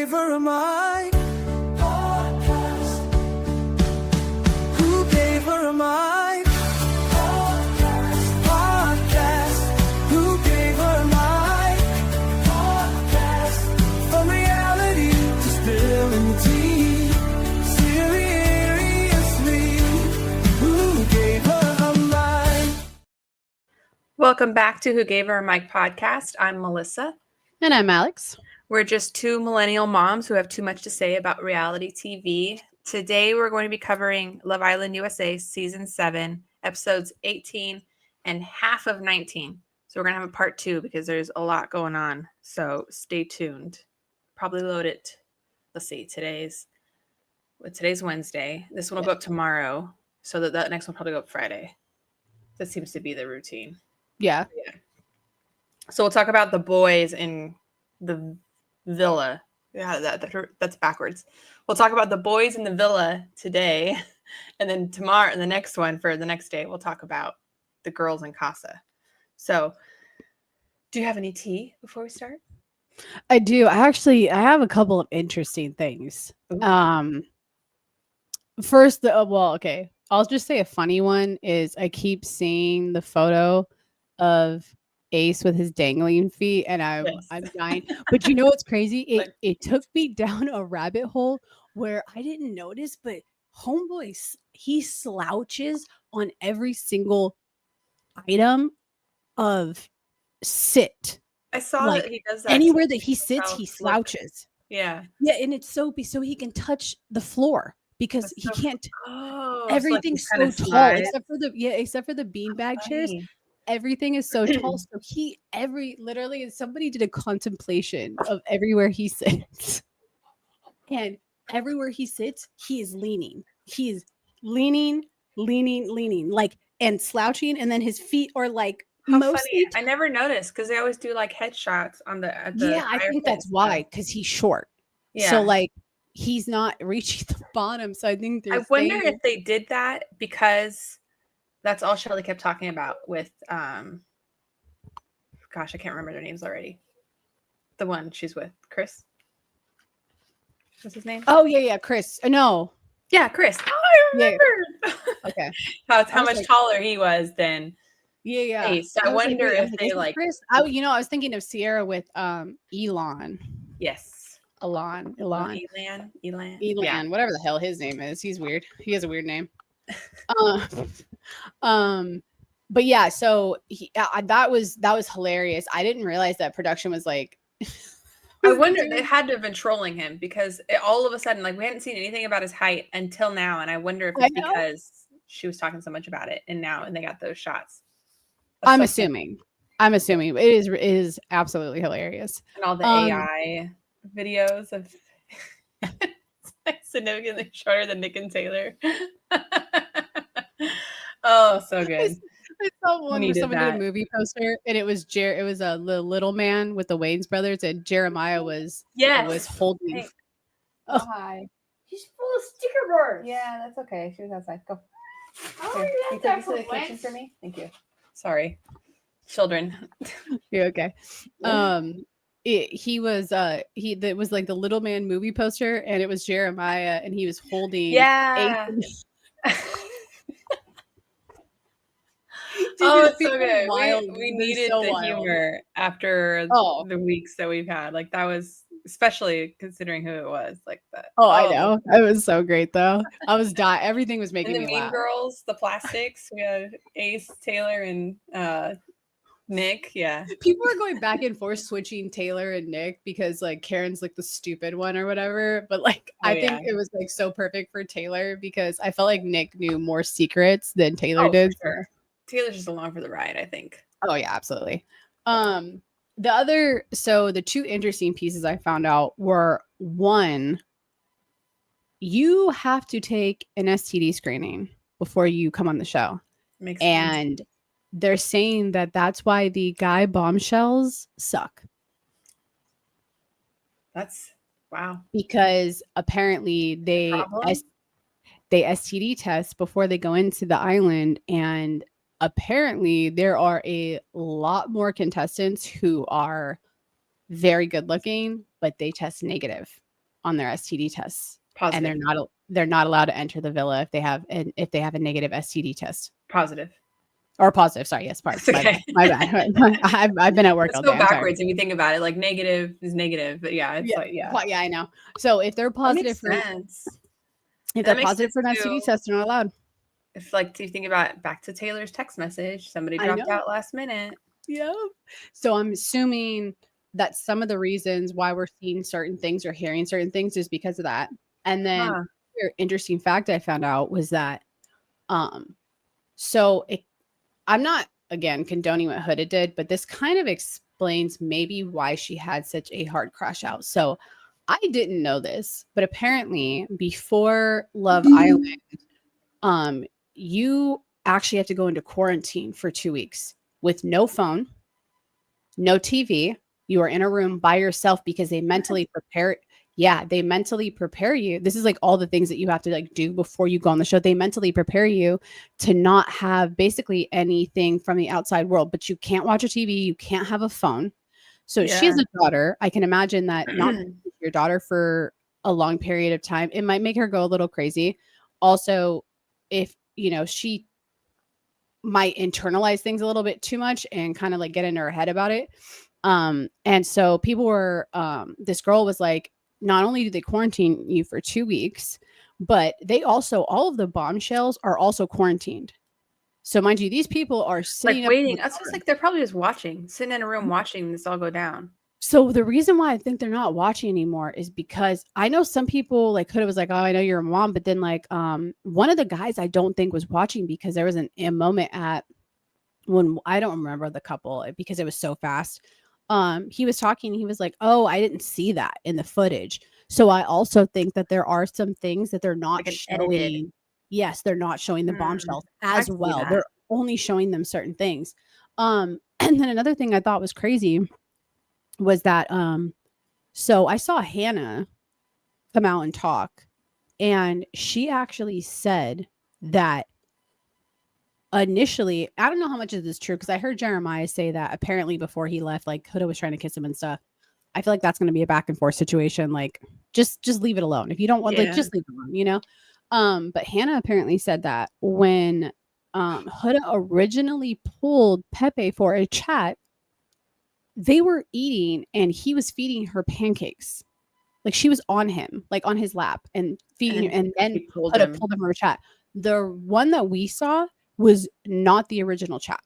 gave her a mic? Podcast. Who gave her a mic? Podcast. Podcast. Who gave her a mic? Podcast. From reality to spilling the tea. Seriously, who gave her a mic? Welcome back to Who Gave Her a Mic podcast. I'm Melissa. And I'm Alex. We're just two millennial moms who have too much to say about reality TV. Today, we're going to be covering Love Island USA Season 7, Episodes 18 and half of 19. So we're going to have a part 2 because there's a lot going on. So stay tuned. Probably load it. Let's see, today's Wednesday. This one will go up tomorrow. So that next one will probably go up Friday. That seems to be the routine. Yeah. So we'll talk about the boys in the villa. Yeah, that's backwards. We'll talk about the boys in the villa today. And then tomorrow, the next one for the next day, we'll talk about the girls in Casa. So do you have any tea before we start? I do. I have a couple of interesting things. Ooh. First, okay. I'll just say a funny one is I keep seeing the photo of Ace with his dangling feet, and I'm dying. But you know what's crazy? It took me down a rabbit hole where I didn't notice, but homeboy, he slouches on every single item of sit. I saw like, that he does that. Anywhere that he sits, he slouches. Yeah. Yeah, and it's so he can touch the floor because he can't. Everything's so tall except for the beanbag chairs. Everything is so tall. So literally somebody did a contemplation of everywhere he sits. And everywhere he sits, he is leaning. He is leaning, like, and slouching. And then his feet are like mostly. I never noticed because they always do like headshots on the I think that's why, because he's short. Yeah. So like he's not reaching the bottom. So I think I wonder if they did that because that's all Shelley kept talking about with gosh, I can't remember their names already. The one she's with, Chris. What's his name? Oh yeah, Chris. No. Yeah, Chris. Oh, I remember. Yeah. Okay. how much taller he was than Ace. So I wonder if they like Chris. I was thinking of Cierra with Elon. Yes. Elan. Elan. Yeah. Whatever the hell his name is. He's weird. He has a weird name. But yeah, so that was hilarious. I didn't realize that production was like. I wonder they had to have been trolling him because all of a sudden, like, we hadn't seen anything about his height until now, and I wonder if it's because she was talking so much about it, and they got those shots. I'm assuming it is absolutely hilarious. And all the AI videos of significantly shorter than Nic and Taylor. Oh, so good. I saw one where someone did a movie poster, and it was a little man with the Wayans brothers, and Jeremiah was holding. Hey. Oh. Hi. She's full of sticker boards. Yeah, that's okay. She was outside. Go. Oh, you take the kitchen for me. Thank you. Sorry, children. You're okay. He was that was like the little man movie poster, and it was Jeremiah, and he was holding. Yeah. Dude, it's so good. We needed the humor after the weeks that we've had. Like, that was, especially considering who it was, like that. Oh, I know. It was so great though. I was dying. Everything was making me laugh. And the Mean Girls, the plastics. We had Ace, Taylor, and Nick. Yeah. People were going back and forth switching Taylor and Nick because like Karen's like the stupid one or whatever. But like I think it was like so perfect for Taylor because I felt like Nick knew more secrets than Taylor did. For sure. Taylor's just along for the ride, I think. Oh yeah, absolutely. The two interesting pieces I found out were, one, you have to take an STD screening before you come on the show. Makes sense. And they're saying that that's why the guy bombshells suck. That's wow. Because apparently they STD test before they go into the island, and apparently there are a lot more contestants who are very good looking, but they test negative. on their STD tests, Positive. and they're not allowed to enter the villa if they have a negative STD test Positive. or positive. Sorry, yes, positive. Okay. My bad. I've been at work Let's all go day. I'm sorry. backwards if you think about it. Like negative is negative, but yeah, it's like Yeah, I know. So if they're positive that makes sense. if That they're makes positive for an sense STD too. test, they're not allowed. If like you think about back to Taylor's text message, somebody I dropped know. out last minute. Yeah. So I'm assuming that some of the reasons why we're seeing certain things or hearing certain things is because of that. And then Huh. another interesting fact I found out was that so I'm not again condoning what Huda did, but this kind of explains maybe why she had such a hard crash out. So I didn't know this, but apparently before Love Island, you actually have to go into quarantine for 2 weeks with no phone, no TV. You are in a room by yourself because they mentally prepare. Yeah, they mentally prepare you. This is like all the things that you have to like do before you go on the show. They mentally prepare you to not have basically anything from the outside world, but you can't watch a TV. You can't have a phone. So she has a daughter. I can imagine that not your daughter for a long period of time, it might make her go a little crazy. Also, if she might internalize things a little bit too much and kind of like get into her head about it. And so people were this girl was like, not only do they quarantine you for 2 weeks, but they also all of the bombshells are also quarantined. So mind you, these people are sitting like up waiting. That's just like they're probably just watching, sitting in a room watching this all go down. So the reason why I think they're not watching anymore is because I know some people like Huda was like, oh, I know you're a mom, but then like one of the guys I don't think was watching because there was a moment at when I don't remember the couple because it was so fast. He was talking, he was like, oh, I didn't see that in the footage. So I also think that there are some things that they're not Like showing. edited. Yes, they're not showing the bombshells I as can see well. that. They're only showing them certain things. And then another thing I thought was crazy was that so I saw Hannah come out and talk, and she actually said that initially, I don't know how much of this is true because I heard Jeremiah say that apparently before he left, like Huda was trying to kiss him and stuff. I feel like that's going to be a back and forth situation. Like, just leave it alone. If you don't want, like, just leave it alone, But Hannah apparently said that when Huda originally pulled Pepe for a chat, they were eating and he was feeding her pancakes. Like she was on him, like on his lap and feeding him, and then pulled him from a chat. The one that we saw was not the original chat.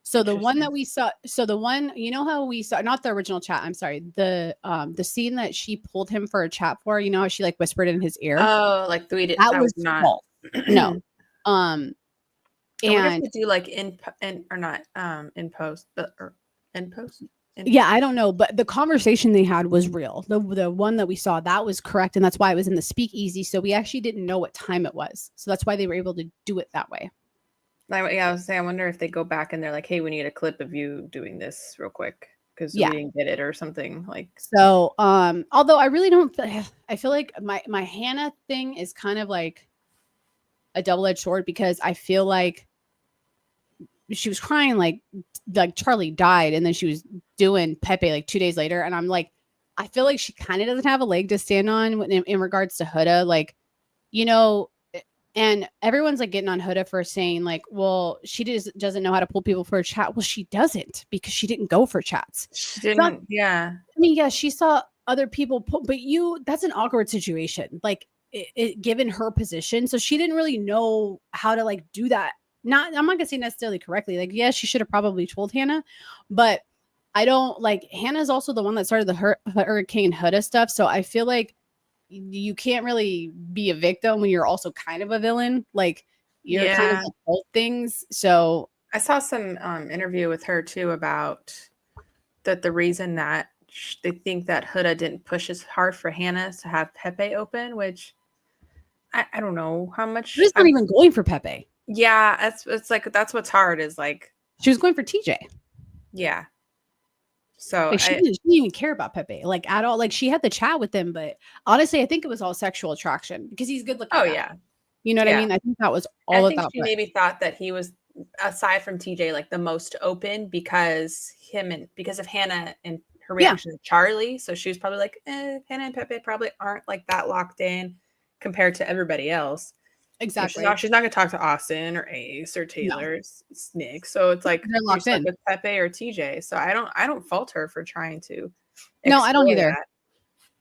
So the one that we saw, how we saw, not the original chat, I'm sorry, the scene that she pulled him for a chat for, how she like whispered in his ear. Oh, like that was not false. No. And I wonder if they do like in or not in post, but or in post. Yeah, I don't know, but the conversation they had was real. The one that we saw, that was correct, and that's why it was in the speakeasy. So we actually didn't know what time it was. So that's why they were able to do it that way. I was saying, I wonder if they go back and they're like, "Hey, we need a clip of you doing this real quick because we didn't get it or something." Like so. Although I really don't, I feel like my Hannah thing is kind of like a double-edged sword because I feel like she was crying like Charlie died, and then she was doing Pepe like 2 days later, and I'm like, I feel like she kind of doesn't have a leg to stand on in regards to Huda, like, and everyone's like getting on Huda for saying like, well, she doesn't know how to pull people for a chat. Well, she doesn't because she didn't go for chats. She didn't. Yeah. I mean, yeah, she saw other people pull, but that's an awkward situation. Like given her position, so she didn't really know how to like do that. I'm not gonna say necessarily correctly. Like, yeah, she should have probably told Hannah, but I don't like Hannah's also the one that started the Hurricane Huda stuff. So I feel like you can't really be a victim when you're also kind of a villain. Like you're kind of like both things. So I saw some interview with her too about that the reason that they think that Huda didn't push as hard for Hannah to have Pepe open, which I don't know how much. She was not even going for Pepe. Yeah, it's like that's what's hard is like she was going for TJ. Yeah. So like, she didn't even care about Pepe like at all. Like she had the chat with him, but honestly, I think it was all sexual attraction because he's good looking. Oh yeah, you know what I mean. I think that was all. I think she maybe thought that he was, aside from TJ, like the most open because of Hannah and her reaction to Charlie. So she was probably like, Hannah and Pepe probably aren't like that locked in compared to everybody else. Exactly. She's not going to talk to Austin or Ace or Taylor, it's Nick. So it's like they're locked in with Pepe or TJ. So I don't fault her for trying to. No, I don't either.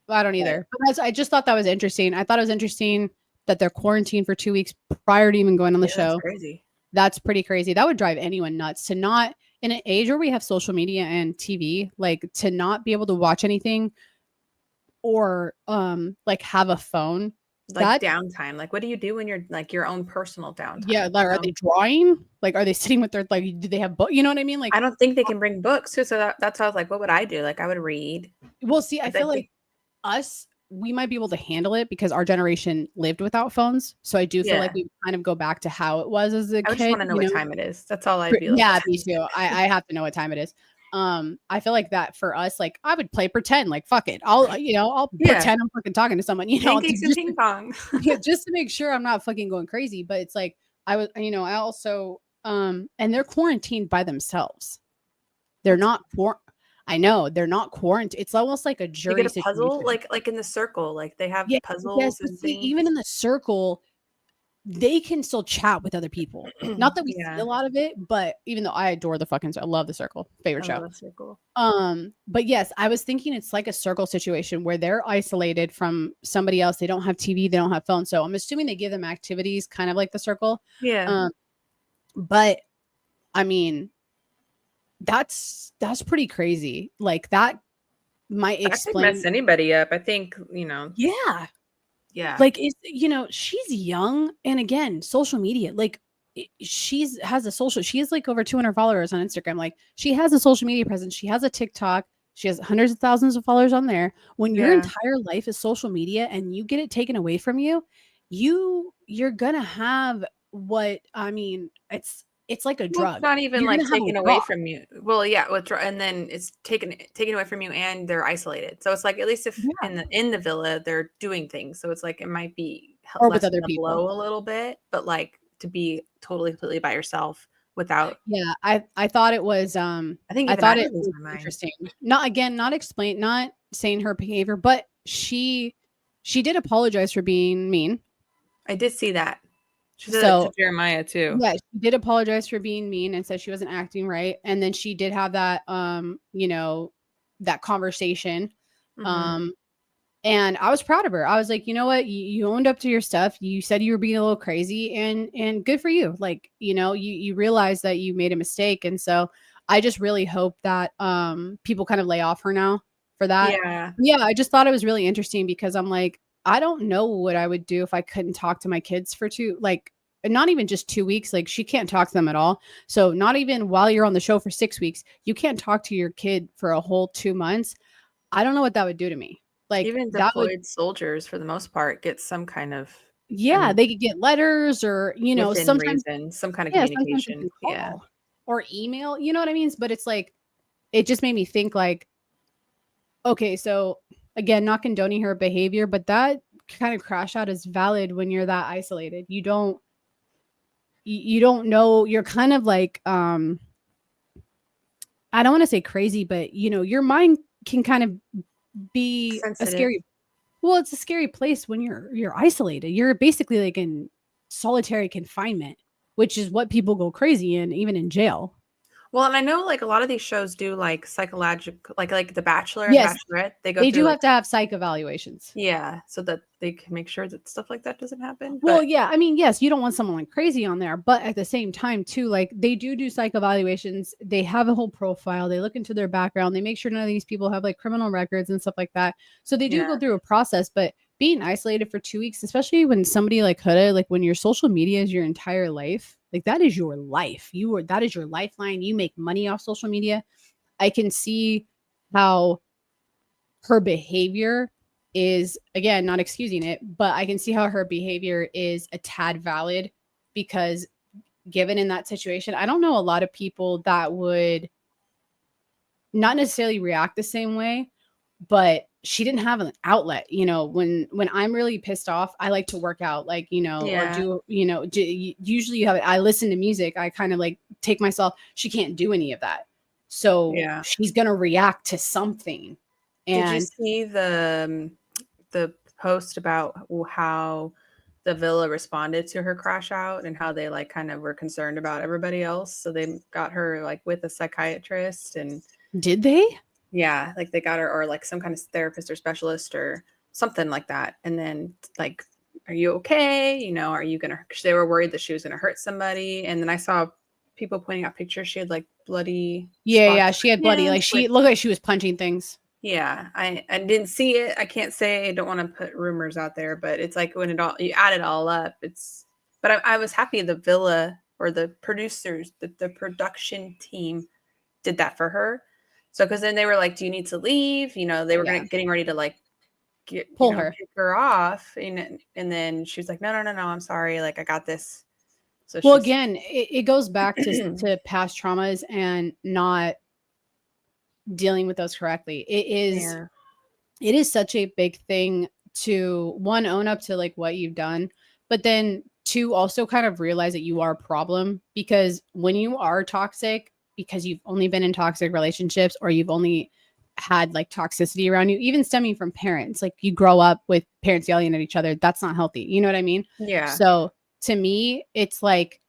That. I don't either. But I just thought that was interesting. I thought it was interesting that they're quarantined for 2 weeks prior to even going on the show. That's crazy. That's pretty crazy. That would drive anyone nuts to not, in an age where we have social media and TV, like to not be able to watch anything or like have a phone. Like downtime. Like what do you do when you're like your own personal downtime? Yeah, like are they drawing? Like are they sitting with their like do they have book? You know what I mean? Like I don't think they can bring books too. So that's how I was like, what would I do? Like I would read. Well, see, I feel like we might be able to handle it because our generation lived without phones. So I do feel like we kind of go back to how it was as a kid. I just want to know what time it is. That's all I'd be like. Yeah, me too. I have to know what time it is. I feel like that for us, like I would play pretend, like fuck it. I'll pretend I'm fucking talking to someone, pancakes and ping pong. just to make sure I'm not fucking going crazy. But it's like I also and they're quarantined by themselves. They're not I know they're not quarantined. It's almost like a jury situation. Puzzle, like in the circle, like they have puzzles. Yes, but see, even in the circle, they can still chat with other people. Not that we see a lot of it, but even though I adore the fucking, I love the circle, favorite show. Circle. But yes, I was thinking it's like a circle situation where they're isolated from somebody else. They don't have TV, they don't have phone. So I'm assuming they give them activities, kind of like the circle. Yeah. But I mean, that's pretty crazy. Like that might explain mess anybody up. I think, Yeah. Yeah. Like she's young, and again, social media, like she has like over 200 followers on Instagram. Like she has a social media presence. She has a TikTok. She has hundreds of thousands of followers on there. When your entire life is social media and you get it taken away from you, you're gonna have what I mean, it's like a drug. It's not even like taken away from you. Well, yeah, and then it's taken away from you, and they're isolated. So it's like at least if in the villa they're doing things. So it's like it might be or with other people blow a little bit, but like to be totally completely by yourself without. Yeah, I thought it was. I thought it was interesting. Not saying her behavior, but she did apologize for being mean. I did see that. She said that to Jeremiah too. Yeah, she did apologize for being mean and said she wasn't acting right. And then she did have that that conversation. Mm-hmm. And I was proud of her. I was like, you know what? You owned up to your stuff. You said you were being a little crazy and good for you. Like, you realized that you made a mistake. And so I just really hope that people kind of lay off her now for that. Yeah, I just thought it was really interesting because I'm like, I don't know what I would do if I couldn't talk to my kids for not even just 2 weeks. Like she can't talk to them at all. So not even while you're on the show for 6 weeks, you can't talk to your kid for a whole 2 months. I don't know what that would do to me. Like even deployed soldiers for the most part get some kind of they could get letters or sometimes some kind of communication. Or email, you know what I mean? But it's like it just made me think like, okay, so again, not condoning her behavior, but that kind of crash out is valid when you're that isolated. You don't know. You're kind of like, I don't want to say crazy, but your mind can kind of be sensitive. It's a scary place when you're isolated. You're basically like in solitary confinement, which is what people go crazy in, even in jail. Well, and I know like a lot of these shows do like psychological, like The Bachelor and Bachelorette. They do have to have psych evaluations. Yeah, so that they can make sure that stuff like that doesn't happen. Well, yeah, I mean, yes, you don't want someone like crazy on there, but at the same time, too, like they do psych evaluations. They have a whole profile. They look into their background. They make sure none of these people have like criminal records and stuff like that. So they do go through a process, but being isolated for 2 weeks, especially when somebody like Huda, like when your social media is your entire life, like that is your life. That is your lifeline. You make money off social media. I can see how her behavior is, again, not excusing it, but I can see how her behavior is a tad valid because given in that situation, I don't know a lot of people that would not necessarily react the same way, but she didn't have an outlet. When I'm really pissed off, I like to work out, like, or do, usually I listen to music. I kind of like take myself, she can't do any of that. So Yeah. she's gonna react to something. Did you And see the post about how the villa responded to her crash out and how they like kind of were concerned about everybody else? So they got her like with a psychiatrist and did they? yeah, like they got her or like some kind of therapist or specialist or something like that. And then like, are you okay? You know, are you gonna? Cause they were worried that she was gonna hurt somebody. And then I saw people pointing out pictures. She had like bloody spots Yeah, on she her had bloody, like hands, she looked like she was punching things. yeah, I didn't see it. I can't say. I don't want to put rumors out there, but it's like when it all you add it all up, it's. But I was happy the villa or the producers, the production team, did that for her. So because then they were like, "Do you need to leave?" You know, they were getting ready to like Pull her. kick her off, and then she was like, "No, no, no, no, I'm sorry. Like I got this." So Well, she's again, it goes back to past traumas and not dealing with those correctly. yeah, It is such a big thing to one, own up to like what you've done, but then two, also kind of realize that you are a problem, because when you are toxic, because you've only been in toxic relationships or you've only had like toxicity around you, even stemming from parents, like you grow up with parents yelling at each other, that's not healthy. You know what I mean? yeah, So to me, it's like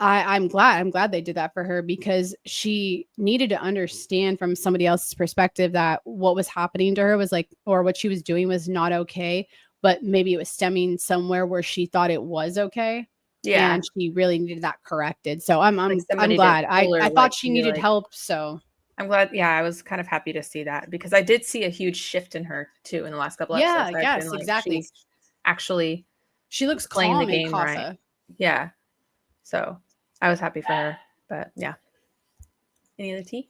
I'm glad they did that for her, because she needed to understand from somebody else's perspective that what was happening to her was like, or what she was doing was not okay, but maybe it was stemming somewhere where she thought it was okay. yeah. And she really needed that corrected. So Like I'm somebody to glad. pull her, I like thought she be needed like, help. So I'm glad. Yeah, I was kind of happy to see that because I did see a huge shift in her too in the last couple yeah, episodes. I've been yes, like, exactly. she's actually She looks playing the calm in game right. Casa. Yeah. So I was happy for her. But yeah. Any other tea?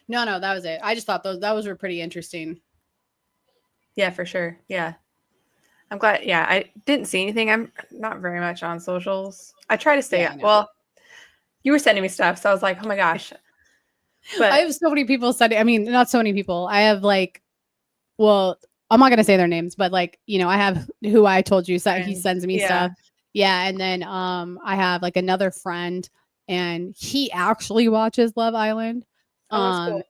No, that was it. I just thought those were pretty interesting. Yeah, for sure. Yeah. I'm glad. Yeah, I didn't see anything. I'm not very much on socials. I try to stay Yeah, I up. know. Well, you were sending me stuff, so I was like, oh my gosh. But I have so many people study. I mean, not so many people. I have like, well, I'm not gonna say their names, but like, I have who I told you, so he friends, sends me yeah. stuff. Yeah, and then I have like another friend, and he actually watches Love Island. Oh, that's cool.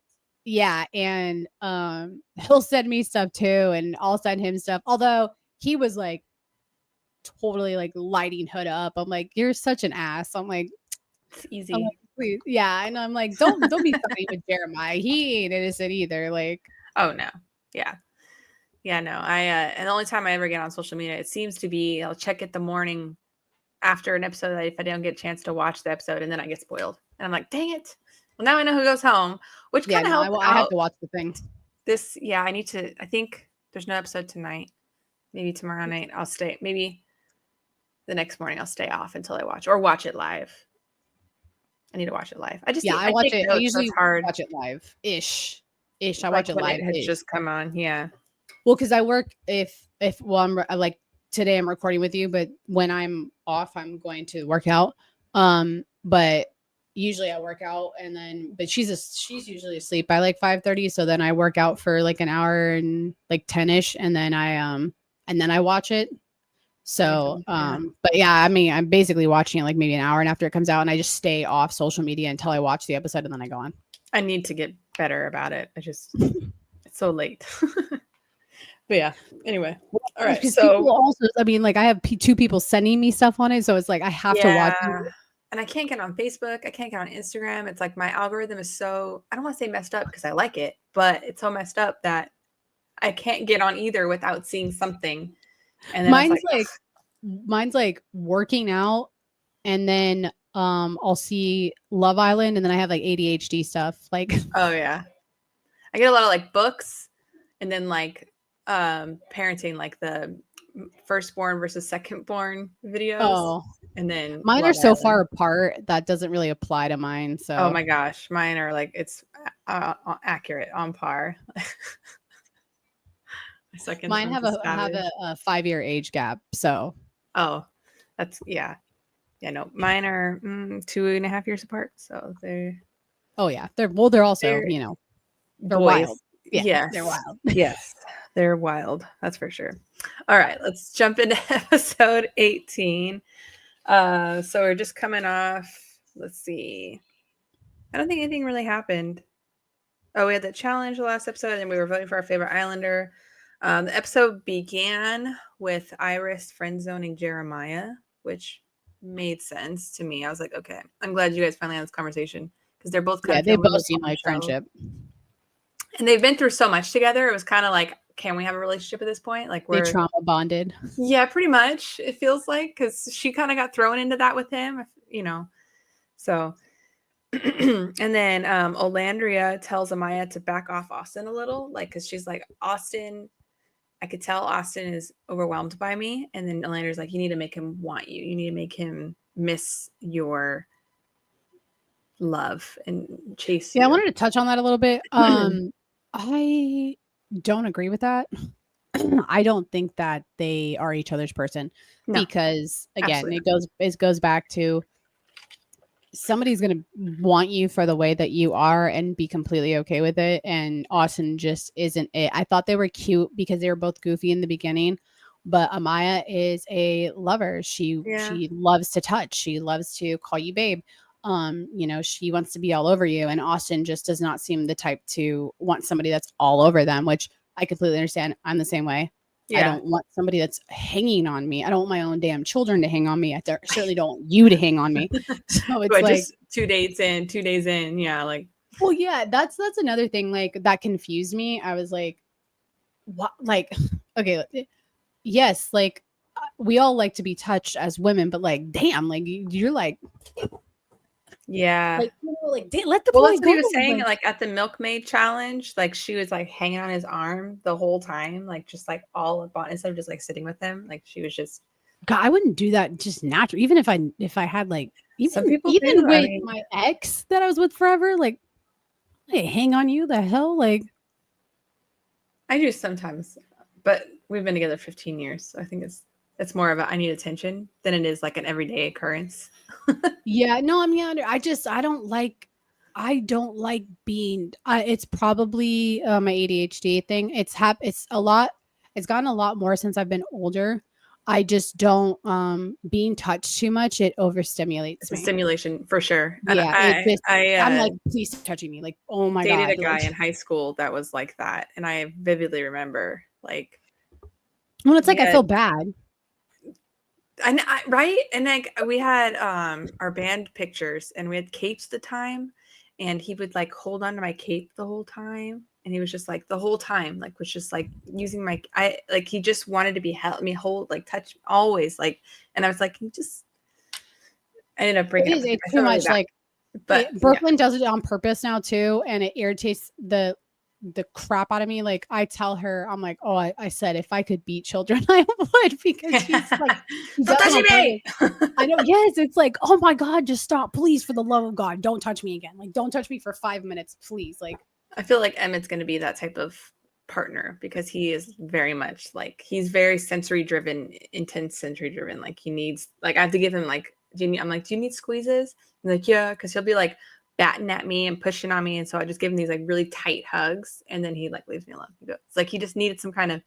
Yeah, and he'll send me stuff too, and I'll send him stuff. Although he was like totally like lighting Hood up. I'm like, you're such an ass. It's I'm like, easy. please, yeah, and I'm like, don't be funny with Jeremiah. He ain't innocent either. Like, Oh no. Yeah. Yeah, no. And the only time I ever get on social media, it seems to be I'll check it the morning after an episode if I don't get a chance to watch the episode and then I get spoiled. And I'm like, dang it. Well, now I know who goes home, which yeah, kind of no, helped I have out to watch the thing. this. Yeah, I think there's no episode tonight. Maybe tomorrow night I'll stay. Maybe the next morning I'll stay off until I watch or watch it live. I need to watch it live. I Yeah, I take watch it. I notes, so it's usually hard. watch it live ish. I Like watch it when it live has ish. just come on. Yeah. Well, because I work if well, like today I'm recording with you, but when I'm off, I'm going to work out. But usually I work out and then, but she's usually asleep by like 5:30, so then I work out for like an hour and like 10ish, and then I watch it. So, but yeah, I mean, I'm basically watching it like maybe an hour and after it comes out, and I just stay off social media until I watch the episode and then I go on. I need to get better about it. It's so late. But yeah, anyway. All right. Because So people also, I mean, like I have two people sending me stuff on it, so it's like I have to watch it. And I can't get on Facebook. I can't get on Instagram. It's like my algorithm is so, I don't want to say messed up because I like it, but it's so messed up that I can't get on either without seeing something. And then mine's like working out, and then I'll see Love Island, and then I have like ADHD stuff. Like, oh yeah. I get a lot of like books and then like parenting, like the firstborn versus secondborn videos. oh, And then mine Love are so Island. far apart that doesn't really apply to mine. So, oh my gosh, mine are like it's accurate, on par. mine have a 5-year age gap. So, oh, that's yeah. No, mine are 2.5 years apart. So they're oh yeah, they're also they're they're boys. wild. Yeah, Yes, they're wild. yes, they're wild. That's for sure. All right, let's jump into episode 18. So we're just coming off. Let's see. I don't think anything really happened. Oh, we had the challenge the last episode, and we were voting for our favorite Islander. The episode began with Iris friend zoning Jeremiah, which made sense to me. I was like, okay, I'm glad you guys finally had this conversation because they're both kind of they feeling a both little seem like bombshell. friendship. And they've been through so much together. It was kind of like, can we have a relationship at this point? Like They we're trauma bonded. yeah, pretty much. It feels like because she kind of got thrown into that with him, you know. So, and then Olandria tells Amaya to back off Austin a little, like because she's like, Austin, I could tell Austin is overwhelmed by me. And then Olandria's like, you need to make him want you. You need to make him miss your love and chase you. Yeah, I wanted to touch on that a little bit. I don't agree with that. I don't think that they are each other's person because again, it goes back to somebody's going to want you for the way that you are and be completely okay with it. And Austin just isn't it. I thought they were cute because they were both goofy in the beginning, but Amaya is a lover. She loves to touch. She loves to call you babe. You know, she wants to be all over you. And Austin just does not seem the type to want somebody that's all over them, which I completely understand. I'm the same way. Yeah. I don't want somebody that's hanging on me. I don't want my own damn children to hang on me. I certainly don't want you to hang on me. So it's like just 2 days in. Yeah. Like, well, yeah, that's another thing. Like that confused me. I was like, what? Like, okay. Yes. Like we all like to be touched as women, but like, damn, like you're like, yeah, like, you know, like let the boy that's go. what he was saying. Like at the milkmaid challenge, like she was like hanging on his arm the whole time, like just like all up on instead of just like sitting with him. Like she was just. God, I wouldn't do that just naturally. Even if I had like some people even with my ex that I was with forever, like hey, hang on you, the hell, like I do sometimes, but we've been together 15 years, so I think it's more of a I need attention than it is like an everyday occurrence. Yeah, no, I mean, I don't like being. It's probably my ADHD thing. It's a lot. It's gotten a lot more since I've been older. I just don't. Being touched too much, it overstimulates me. Stimulation for sure. Yeah, I'm like, please stop touching me. Like, oh my god. Dated a guy in high school that was like that, and I vividly remember like. Well, it's like I feel bad. Right, and like we had our band pictures and we had capes at the time, and he would like hold on to my cape the whole time, and he was just like the whole time like was just like using my he just wanted to be held me hold like touch always like, and I was like I ended up breaking up. It's too much like, but Brooklyn does it on purpose now too, and it irritates the crap out of me. Like I tell her, I'm like, oh, I said if I could beat children, I would, because she's like, don't touch me. I know. Yes, it's like, oh my god, just stop, please, for the love of God, don't touch me again. Like, don't touch me for 5 minutes, please. Like, I feel like Emmett's going to be that type of partner because he is very much like he's very sensory driven, intense sensory driven. Like he needs like I have to give him like, I'm like, do you need squeezes? He's like, yeah, because he'll be like batting at me and pushing on me, and so I just give him these like really tight hugs, and then he like leaves me alone. It's like he just needed some kind of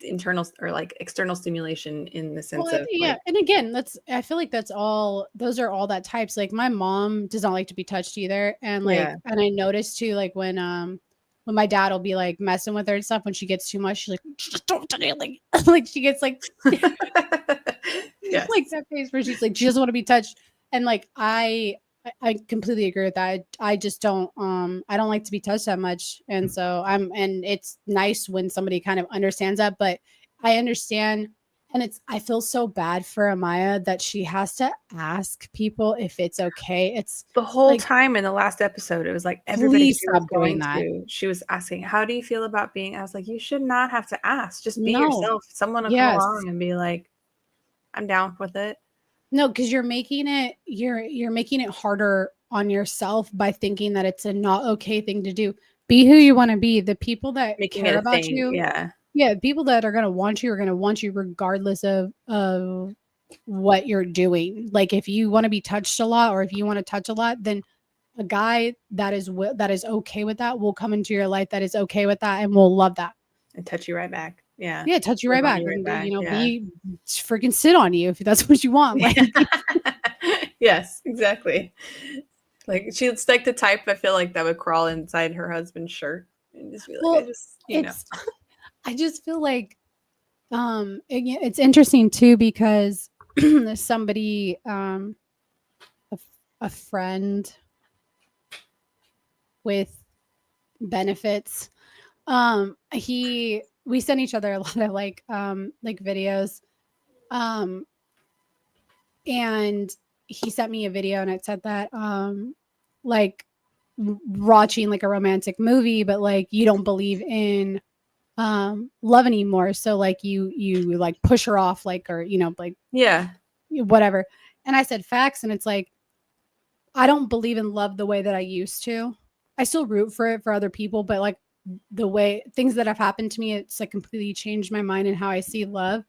internal or like external stimulation in the sense of yeah. And again, I feel like those are all that types. Like my mom does not like to be touched either, and like and I noticed too, like when my dad will be like messing with her and stuff, when she gets too much, she's like, just don't touch it. Like she gets like yes. Like that face where she's like, she doesn't want to be touched, and like I completely agree with that. I just don't I don't like to be touched that much. And so and it's nice when somebody kind of understands that, but I understand, and I feel so bad for Amaya that she has to ask people if it's okay. It's the whole like, time in the last episode, it was like everybody she was going to, she was asking, how do you feel about being? I was like, you should not have to ask. Just be yourself. Someone will come along and be like, I'm down with it. No, because you're making it harder on yourself by thinking that it's a not okay thing to do. Be who you want to be. The people that care about you, people that are gonna want you are gonna want you regardless of what you're doing. Like if you want to be touched a lot, or if you want to touch a lot, then a guy that is okay with that will come into your life that is okay with that and will love that and touch you right back. Yeah, touch you right back. You know, be freaking sit on you if that's what you want. Like, yes, exactly. Like she's like the type I feel like that would crawl inside her husband's shirt and just be like, Well, I just, you know. I just feel like it's interesting too because somebody a friend with benefits we send each other a lot of like videos and he sent me a video and it said that like watching like a romantic movie but like you don't believe in love anymore, so like you like push her off like or you know like Yeah, whatever. And I said facts, and it's like I don't believe in love the way that I used to. I still root for it for other people, but like the way things that have happened to me, it's like completely changed my mind and how I see love.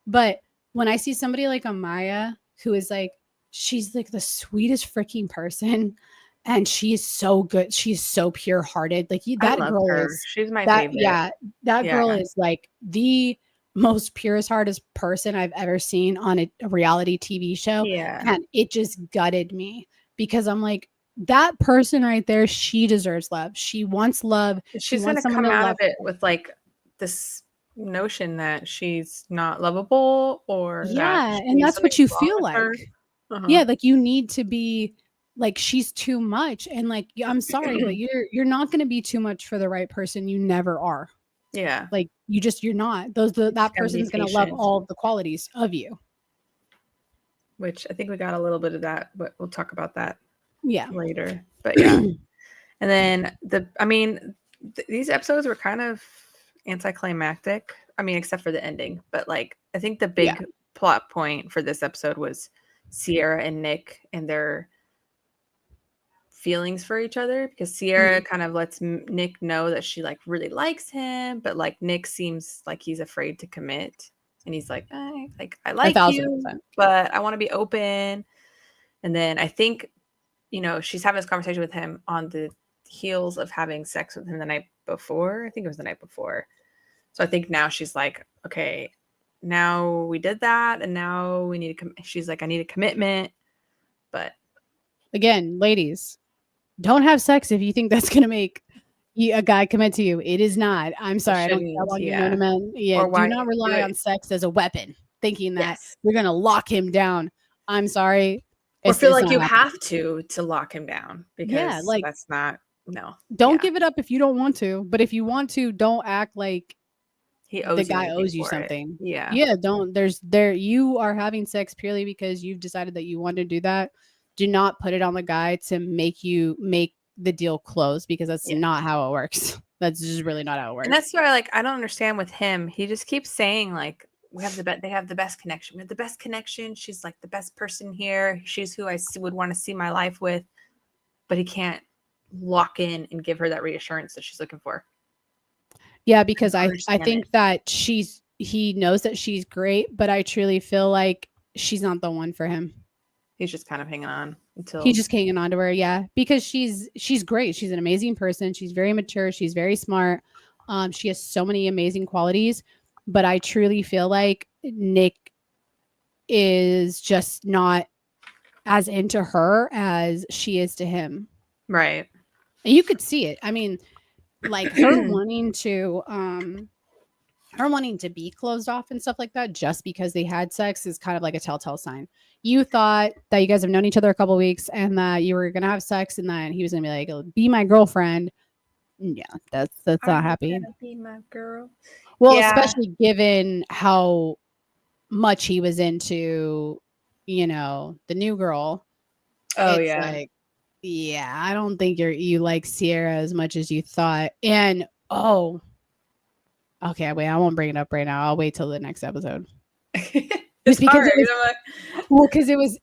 But when I see somebody like Amaya, who is like, she's like the sweetest freaking person, and she is so good. She's so pure hearted. Like I that love girl her. is She's my that. favorite. Yeah, that girl Yeah. is like the most purest hardest person I've ever seen on a reality TV show. Yeah. And it just gutted me because I'm like, that person right there, she deserves love. She wants love. She She's gonna wants someone come to out love of it her. with like this notion that she's not lovable or that Yeah, and she's that's what something's you wrong feel with her. like. Uh-huh. Yeah, like you need to be like she's too much, and like I'm sorry, but you're not going to be too much for the right person. You never are. Yeah. Like you're not. That Gotta be person's going to love patient. all of the qualities of you. Which I think we got a little bit of that, but we'll talk about that Yeah. later. But yeah. And then these episodes were kind of anticlimactic. I mean, except for the ending. But like I think the big plot point for this episode was Cierra and Nic and their feelings for each other, because Cierra kind of lets Nic know that she like really likes him, but like Nic seems like he's afraid to commit, and he's like, I like you, 1,000%. but I want to be open. And then I think, you know, she's having this conversation with him on the heels of having sex with him the night before. I think it was the night before. So I think now she's like, okay, now we did that, and now we need to. She's like, I need a commitment, but again, ladies, don't have sex if you think that's going to make a guy commit to you. It is not. I'm sorry. I don't care how long you've known a man. Yeah. Or why Do not rely on sex as a weapon, thinking that you're going to lock him down. I'm sorry. Or feel like you happening. have to lock him down, because yeah, like that's not, no. Don't give it up if you don't want to. But if you want to, don't act like the guy owes you something. Yeah. Yeah. Don't. You are having sex purely because you've decided that you want to do that. Do not put it on the guy to make the deal close, because that's not how it works. That's just really not how it works. And that's why, like, I don't understand with him. He just keeps saying like, they have the best connection. We have the best connection. She's like the best person here. She's who I would want to see my life with. But he can't lock in and give her that reassurance that she's looking for. Yeah, because I think that he knows that she's great, but I truly feel like she's not the one for him. He's just kind of hanging on until he's just hanging on to her. Yeah, because she's great. She's an amazing person. She's very mature. She's very smart. She has so many amazing qualities, but I truly feel like Nic is just not as into her as she is to him. Right. And you could see it. I mean, like her wanting to be closed off and stuff like that just because they had sex is kind of like a telltale sign. You thought that you guys have known each other a couple weeks and that you were gonna have sex and that he was gonna be like, be my girlfriend. Yeah, that's not happy. Be my girl. Well, especially given how much he was into, the new girl. Oh, it's like, yeah, I don't think you like Cierra as much as you thought. And okay, wait, I won't bring it up right now. I'll wait till the next episode. It's because hard,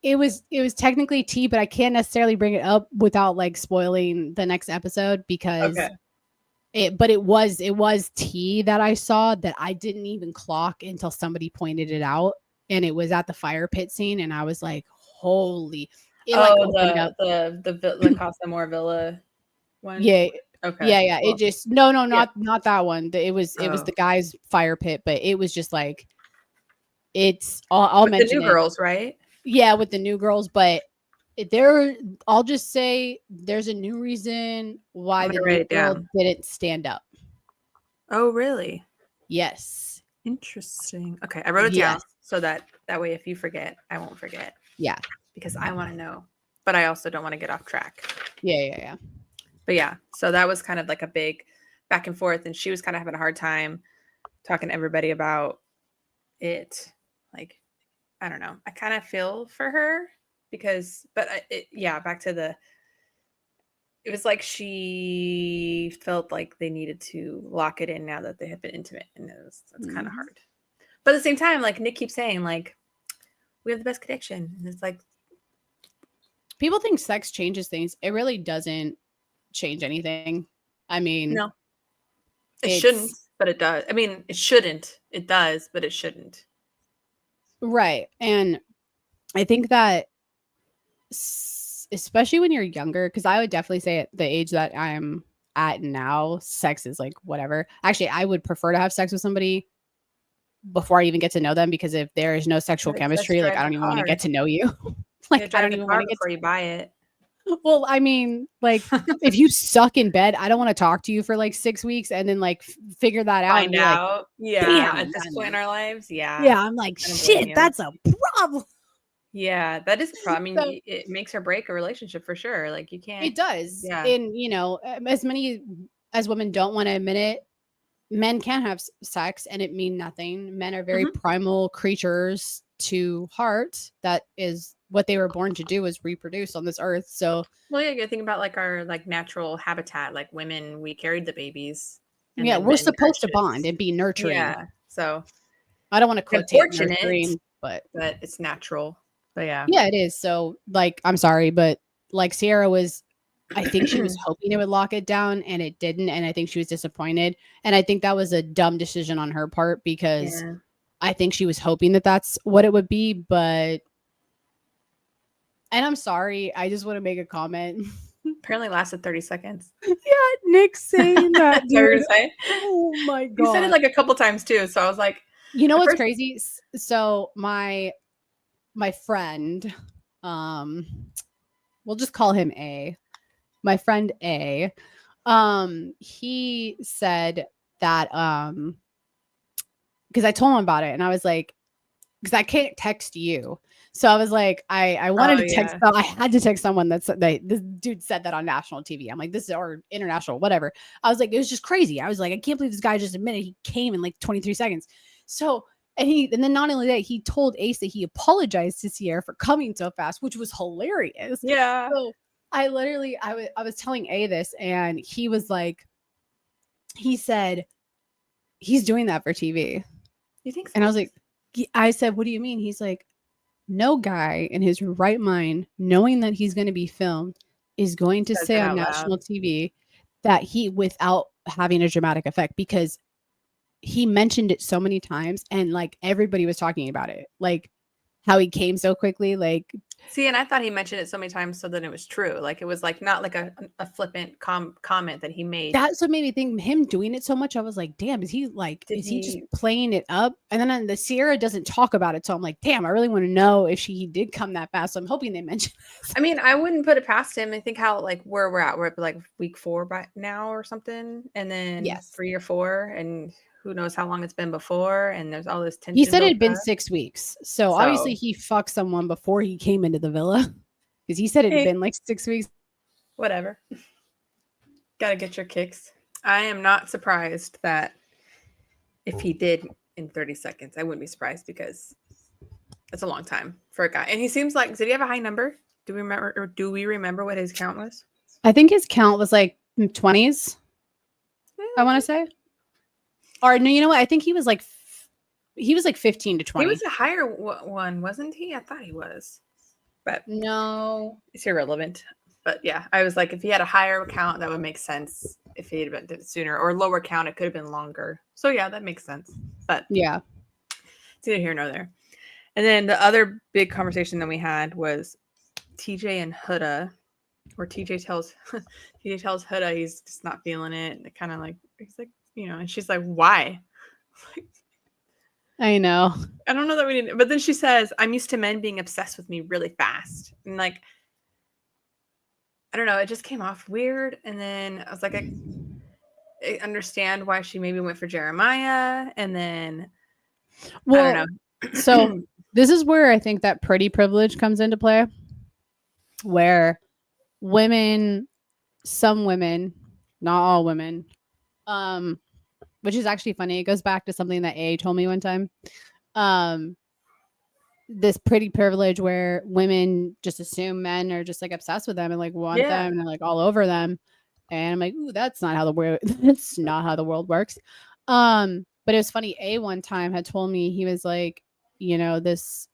it was technically tea, but I can't necessarily bring it up without like spoiling the next episode because it was tea that I saw that I didn't even clock until somebody pointed it out, and it was at the fire pit scene, and I was like, holy. The Casa More Villa one. Yeah. Okay. Yeah. Well, it just not that one. It was the guy's fire pit, but it was just like I'll mention the new girls, right? Yeah, with the new girls, but I'll just say there's a new reason why I'm the gonna write new it girl down. didn't stand up. Oh, really? Yes. Interesting. Okay, I wrote it down Yes. so that way if you forget, I won't forget Yeah. because I want to know, but I also don't want to get off track. Yeah. But yeah, so that was kind of like a big back and forth, and she was kind of having a hard time talking to everybody about it. Like, I don't know. I kind of feel for her because, but back to it was like she felt like they needed to lock it in now that they had been intimate, and that's kind of hard. But at the same time, like Nick keeps saying, like, we have the best connection, and it's like people think sex changes things. It really doesn't change anything. I mean, no, it shouldn't, but it does. I mean, it shouldn't. It does, but it shouldn't. Right. And I think that especially when you're younger, because I would definitely say at the age that I'm at now, sex is like whatever. Actually, I would prefer to have sex with somebody before I even get to know them, because if there is no sexual chemistry, like I don't even want to get to know you. Like I don't even want to get before you buy it. Well, I mean, like if you suck in bed, I don't want to talk to you for like 6 weeks and then like figure that out and Find be out. like, Yeah. damn, At this point in our lives, yeah. yeah, I'm like, I don't blame shit, you. that's a problem. Yeah, that is a problem. I mean, So- it makes or break a relationship for sure. Like you can't. It does. Yeah. And as many as women don't want to admit it, men can have sex and it mean nothing. Men are very primal creatures to heart. That is what they were born to do, is reproduce on this earth. So Well, yeah, you think about like our like natural habitat. Like women, we carried the babies. And yeah, then we're men supposed to nurtured. bond and be nurturing. Yeah. So I don't want to quote unfortunate, nurturing, but it's natural. But yeah. yeah, it is. So like, I'm sorry, but like Cierra was, I think she was hoping it would lock it down and it didn't. And I think she was disappointed. And I think that was a dumb decision on her part, because Yeah. I think she was hoping that that's what it would be. But, and I'm sorry, I just want to make a comment. Apparently lasted 30 seconds. Yeah, Nick saying that, That's what you're dude. gonna say? Oh my You said it God. like a couple times too. So I was like, You know at what's first- crazy? So my friend, we'll just call him A. My friend A, he said that because I told him about it and I was like, because I can't text you. So I was like, I wanted to text, I had to text someone that this dude said that on national TV. I'm like, this is our international, whatever. I was like, it was just crazy. I was like, I can't believe this guy just admitted he came in like 23 seconds. So, and then not only that, he told Ace that he apologized to Cierra for coming so fast, which was hilarious. Yeah. So I literally, I was telling A this, and he was like, he said, he's doing that for TV. You think so? And I was like, I said, what do you mean? He's like, no guy in his right mind, knowing that he's going to be filmed, is going to say on national TV that without having a dramatic effect, because he mentioned it so many times and like everybody was talking about it, like how he came so quickly. Like, see, and I thought he mentioned it so many times so that it was true. Like it was like not like a flippant comment that he made. That's what made me think him doing it so much. I was like, damn, is he just playing it up? And then the Cierra doesn't talk about it. So I'm like, damn, I really want to know if he did come that fast. So I'm hoping they mention it. I mean, I wouldn't put it past him. I think how like where we're at, we're at like week 4 by now or something. And then 3 or 4. And who knows how long it's been before. And there's all this tension. He said it had been 6 weeks. So obviously he fucked someone before he came into the villa. Because he said it had been like 6 weeks. Whatever. Gotta get your kicks. I am not surprised that if he did in 30 seconds, I wouldn't be surprised, because that's a long time for a guy. And he seems like, did he have a high number? Do we remember what his count was? I think his count was like 20s. I want to say. Or no, you know what? I think he was like 15 to 20. He was a higher one, wasn't he? I thought he was. But no, it's irrelevant. But yeah, I was like, if he had a higher count, that would make sense. If he had been sooner, or lower count, it could have been longer. So yeah, that makes sense. But yeah, it's neither here nor there. And then the other big conversation that we had was TJ and Huda, where TJ tells Huda he's just not feeling it. And kind of like, he's like, and she's like, why? I know. I don't know that we didn't, but then she says, I'm used to men being obsessed with me really fast. And like, I don't know, it just came off weird. And then I was like, I understand why she maybe went for Jeremiah. And then Well, I don't know. So this is where I think that pretty privilege comes into play, where women, some women, not all women, which is actually funny. It goes back to something that A told me one time. This pretty privilege where women just assume men are just like obsessed with them and like want them and like all over them. And I'm like, ooh, that's not how the world that's not how the world works. But it was funny. A one time had told me, he was like, you know, this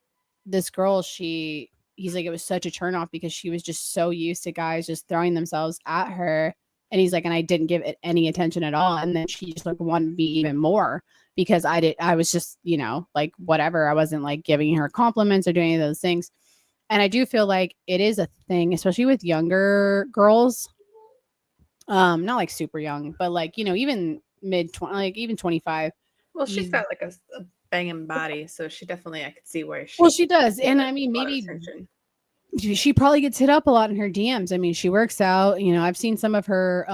girl, he's like, it was such a turnoff because she was just so used to guys just throwing themselves at her. And he's like, and I didn't give it any attention at all. And then she just like wanted me even more because I was just, you know, like whatever. I wasn't like giving her compliments or doing any of those things. And I do feel like it is a thing, especially with younger girls. Not like super young, but like, you know, even mid 20, like even 25. Well, she's got like a banging body, so she definitely, I could see where she. Well, she does, and I mean, maybe she probably gets hit up a lot in her DMs. I mean, she works out. You know, I've seen some of her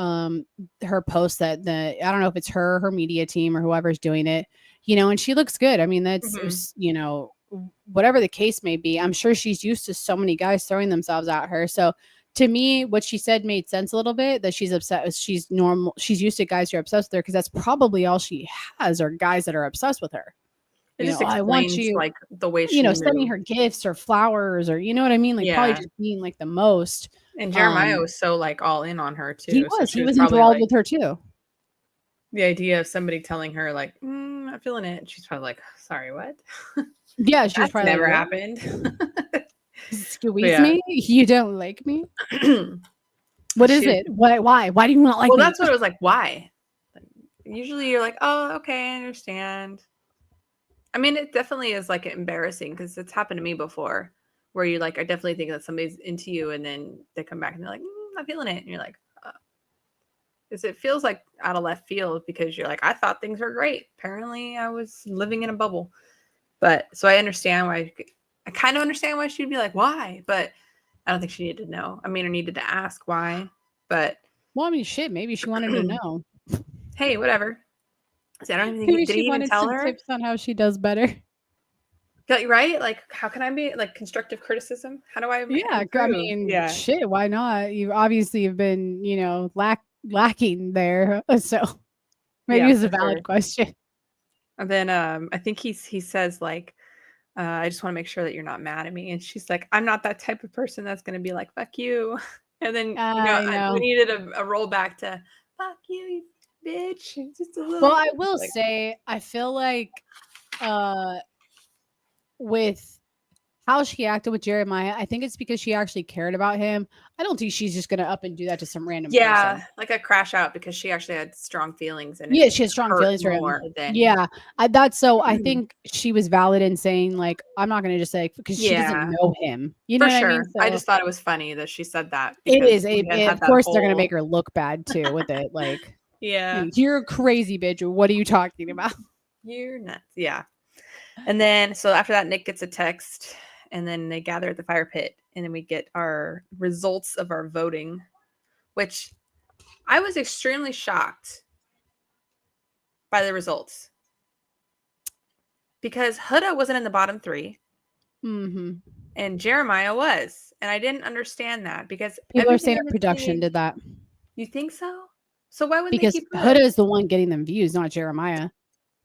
posts that I don't know if it's her media team or whoever's doing it. You know, and she looks good. I mean, that's you know, whatever the case may be. I'm sure she's used to so many guys throwing themselves at her. So to me, what she said made sense a little bit, that she's upset. She's normal. She's used to guys who are obsessed with her because that's probably all she has are guys that are obsessed with her. It just I want you, like the way she, you know, sending her gifts or flowers or, you know what I mean? Like probably just being like the most. And Jeremiah was so like all in on her too. He was enthralled with her too. The idea of somebody telling her like, I'm not feeling it. And she's probably like, sorry, what? Yeah. She's probably never like, happened. Excuse me? You don't like me? What is it? Why? Why do you not like me? Well, that's what it was like. Why? Usually you're like, oh, okay, I understand. I mean, it definitely is like embarrassing because it's happened to me before where you like, I definitely think that somebody's into you and then they come back and they're like, I'm not feeling it. And you're like, because it feels like out of left field because you're like, I thought things were great. Apparently I was living in a bubble. But so I understand why. I kind of understand why she'd be like, why? But I don't think she needed to know. I mean, or needed to ask why. But well, I mean, shit, maybe she wanted to know. Hey, whatever. See, I don't even think maybe did he even tell her tips on how she does better. Right? Like, how can I be like constructive criticism? How do I? Yeah, I mean, shit, why not? You obviously have been, you know, lacking there, so maybe it's a valid question. And then I think he says like, I just want to make sure that you're not mad at me. And she's like, I'm not that type of person that's going to be like, fuck you. And then, we needed a rollback to fuck you, bitch. Just a little. Well, I will say, I feel like with how she acted with Jeremiah, I think it's because she actually cared about him. I don't think she's just going to up and do that to some random person. Like a crash out because she actually had strong feelings. And she had strong feelings for him. I think she was valid in saying like, I'm not going to just say, because she doesn't know him. You know what I mean? So, I just thought it was funny that she said that. It is. Of course, they're going to make her look bad too with it. Like, you're crazy, bitch. What are you talking about? You're nuts. Yeah. And then, so after that, Nick gets a text. And then they gather at the fire pit, and then we get our results of our voting, which I was extremely shocked by the results because Huda wasn't in the bottom 3, and Jeremiah was, and I didn't understand that because people are saying production did that. You think so? So why would because they keep Huda is the one getting them views, not Jeremiah.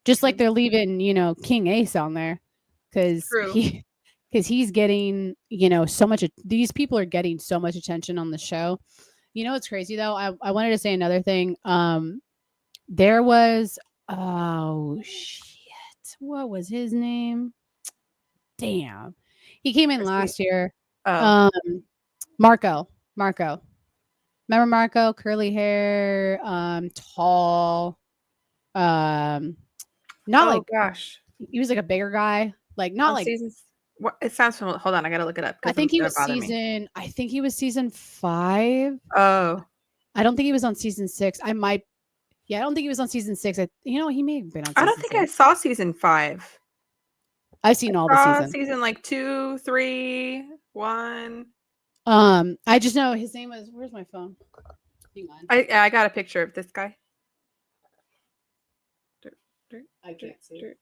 Just like they're leaving, you know, King Ace on there because he's getting, you know, so much. These people are getting so much attention on the show. You know, it's crazy though. I wanted to say another thing. There was, oh shit, what was his name? Damn, he came in last year. Marco. Remember Marco? Curly hair, tall. Not gosh, he was like a bigger guy. Like not like seasons. It sounds familiar. Hold on, I gotta look it up. I think he was season 5. Oh, I don't think he was on season 6. I don't think he was on season 6. He may have been on. I don't think 6. I saw season 5. I've seen all the seasons. Season like 2, 3, 1. I just know his name was. Where's my phone? Hang on. I got a picture of this guy. I can't see.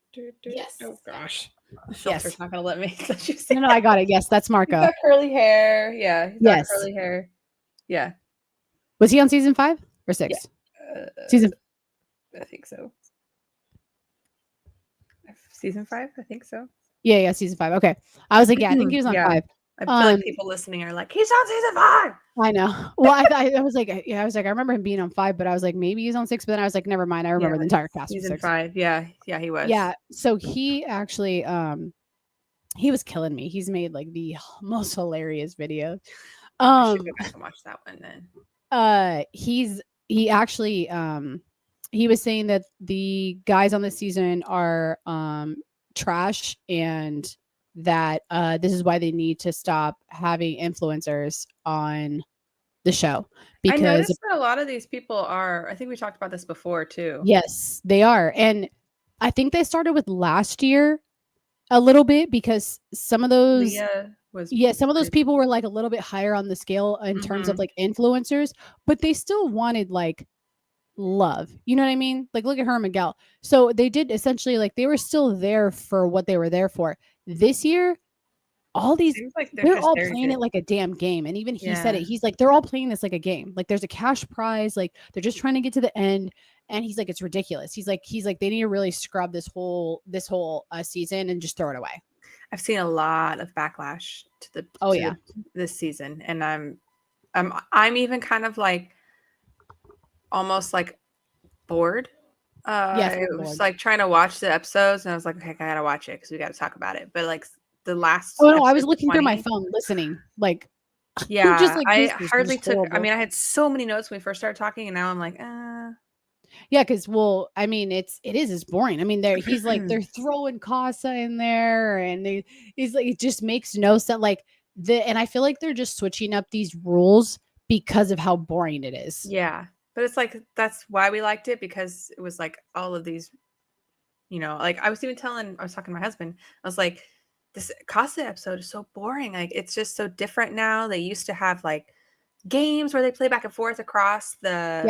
Yes. Oh gosh. The filter's not gonna let me. No, I got it. Yes, that's He's Marco. got curly hair. Yeah. He's got curly hair. Yeah. Was he on season 5 or 6? Season. I think so. Season 5? I think so. Yeah, season 5. Okay. I was like, yeah, I think he was on 5. I feel like people listening are like, he's on season 5. I know. Well, I was like, I remember him being on 5, but I was like, maybe he's on 6. But then I was like, never mind. I remember the entire cast. Season 5. Yeah, he was. Yeah. So he actually, he was killing me. He's made like the most hilarious videos. I should go back and watch that one then. He actually, he was saying that the guys on this season are trash, and that this is why they need to stop having influencers on the show, because I noticed that a lot of these people are, I think we talked about this before too. Yes, they are. And I think they started with last year a little bit, because some of those some of those people were like a little bit higher on the scale in terms of like influencers, but they still wanted like love. You know what I mean? Like, look at her and Miguel. So they did essentially, like, they were still there for what they were there for. This year, all these, like they're all playing it like a damn game. And even he said it. He's like, they're all playing this like a game. Like, there's a cash prize. Like, they're just trying to get to the end. And he's like, it's ridiculous. He's like, they need to really scrub this whole season and just throw it away. I've seen a lot of backlash to this season, and I'm even kind of like almost like bored. I was like trying to watch the episodes, and I was like, okay, I gotta watch it because we got to talk about it. But like the last, I was looking through my phone, listening. Like, yeah, just, like, I hardly took. Horrible. I mean, I had so many notes when we first started talking, and now I'm like, yeah, because I mean, it's boring. I mean, he's like, they're throwing Casa in there, and he's like, it just makes no sense. Like and I feel like they're just switching up these rules because of how boring it is. Yeah, but it's like that's why we liked it, because it was like all of these, like I was talking to my husband. I was like, this Casa episode is so boring. Like, it's just so different now. They used to have like games where they play back and forth across the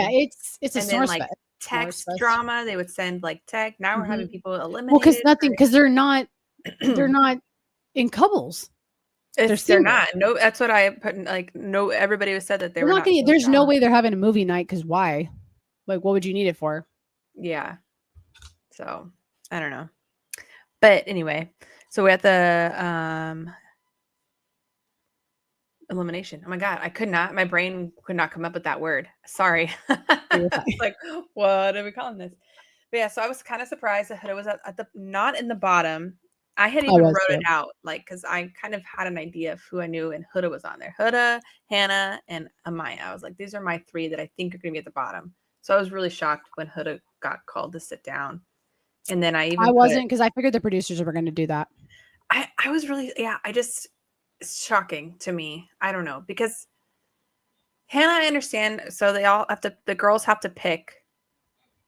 it's a source like text drama. They would send like text. Now we're having people eliminated. Well, because they're not in couples. They're not. No, that's what I put in, like, no, everybody was said that they were not. There's no way they're having a movie night, because why? Like, what would you need it for? Yeah. So I don't know. But anyway, so we're at the elimination. Oh my God, my brain could not come up with that word. Sorry. Like, what are we calling this? But yeah, so I was kind of surprised that Huda was at the not in the bottom. I had even wrote it out, like, because I kind of had an idea of who I knew, and Huda was on there. Huda, Hannah, and Amaya. I was like, these are my 3 that I think are going to be at the bottom. So I was really shocked when Huda got called to sit down. And then I wasn't, because I figured the producers were going to do that. I was really, it's shocking to me. I don't know, because Hannah, I understand. So the girls have to pick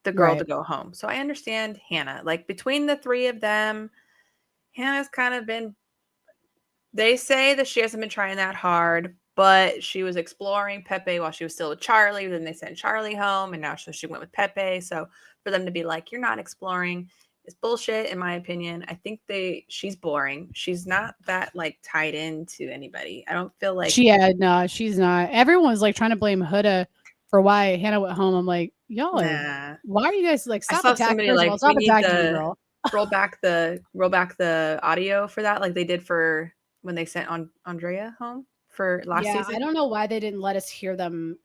the girl to go home. So I understand Hannah. Like, between the 3 of them, Hannah's kind of been, they say that she hasn't been trying that hard, but she was exploring Pepe while she was still with Charlie. Then they sent Charlie home, and now she went with Pepe. So for them to be like, you're not exploring, is bullshit, in my opinion. I think she's boring. She's not that like tied into anybody. I don't feel like she's not. Everyone's like trying to blame Huda for why Hannah went home. I'm like, y'all why are you guys like, stop attacking her? Like, stop attacking me, girl. roll back the audio for that, like they did for when they sent Andrea home for last season. I don't know why they didn't let us hear them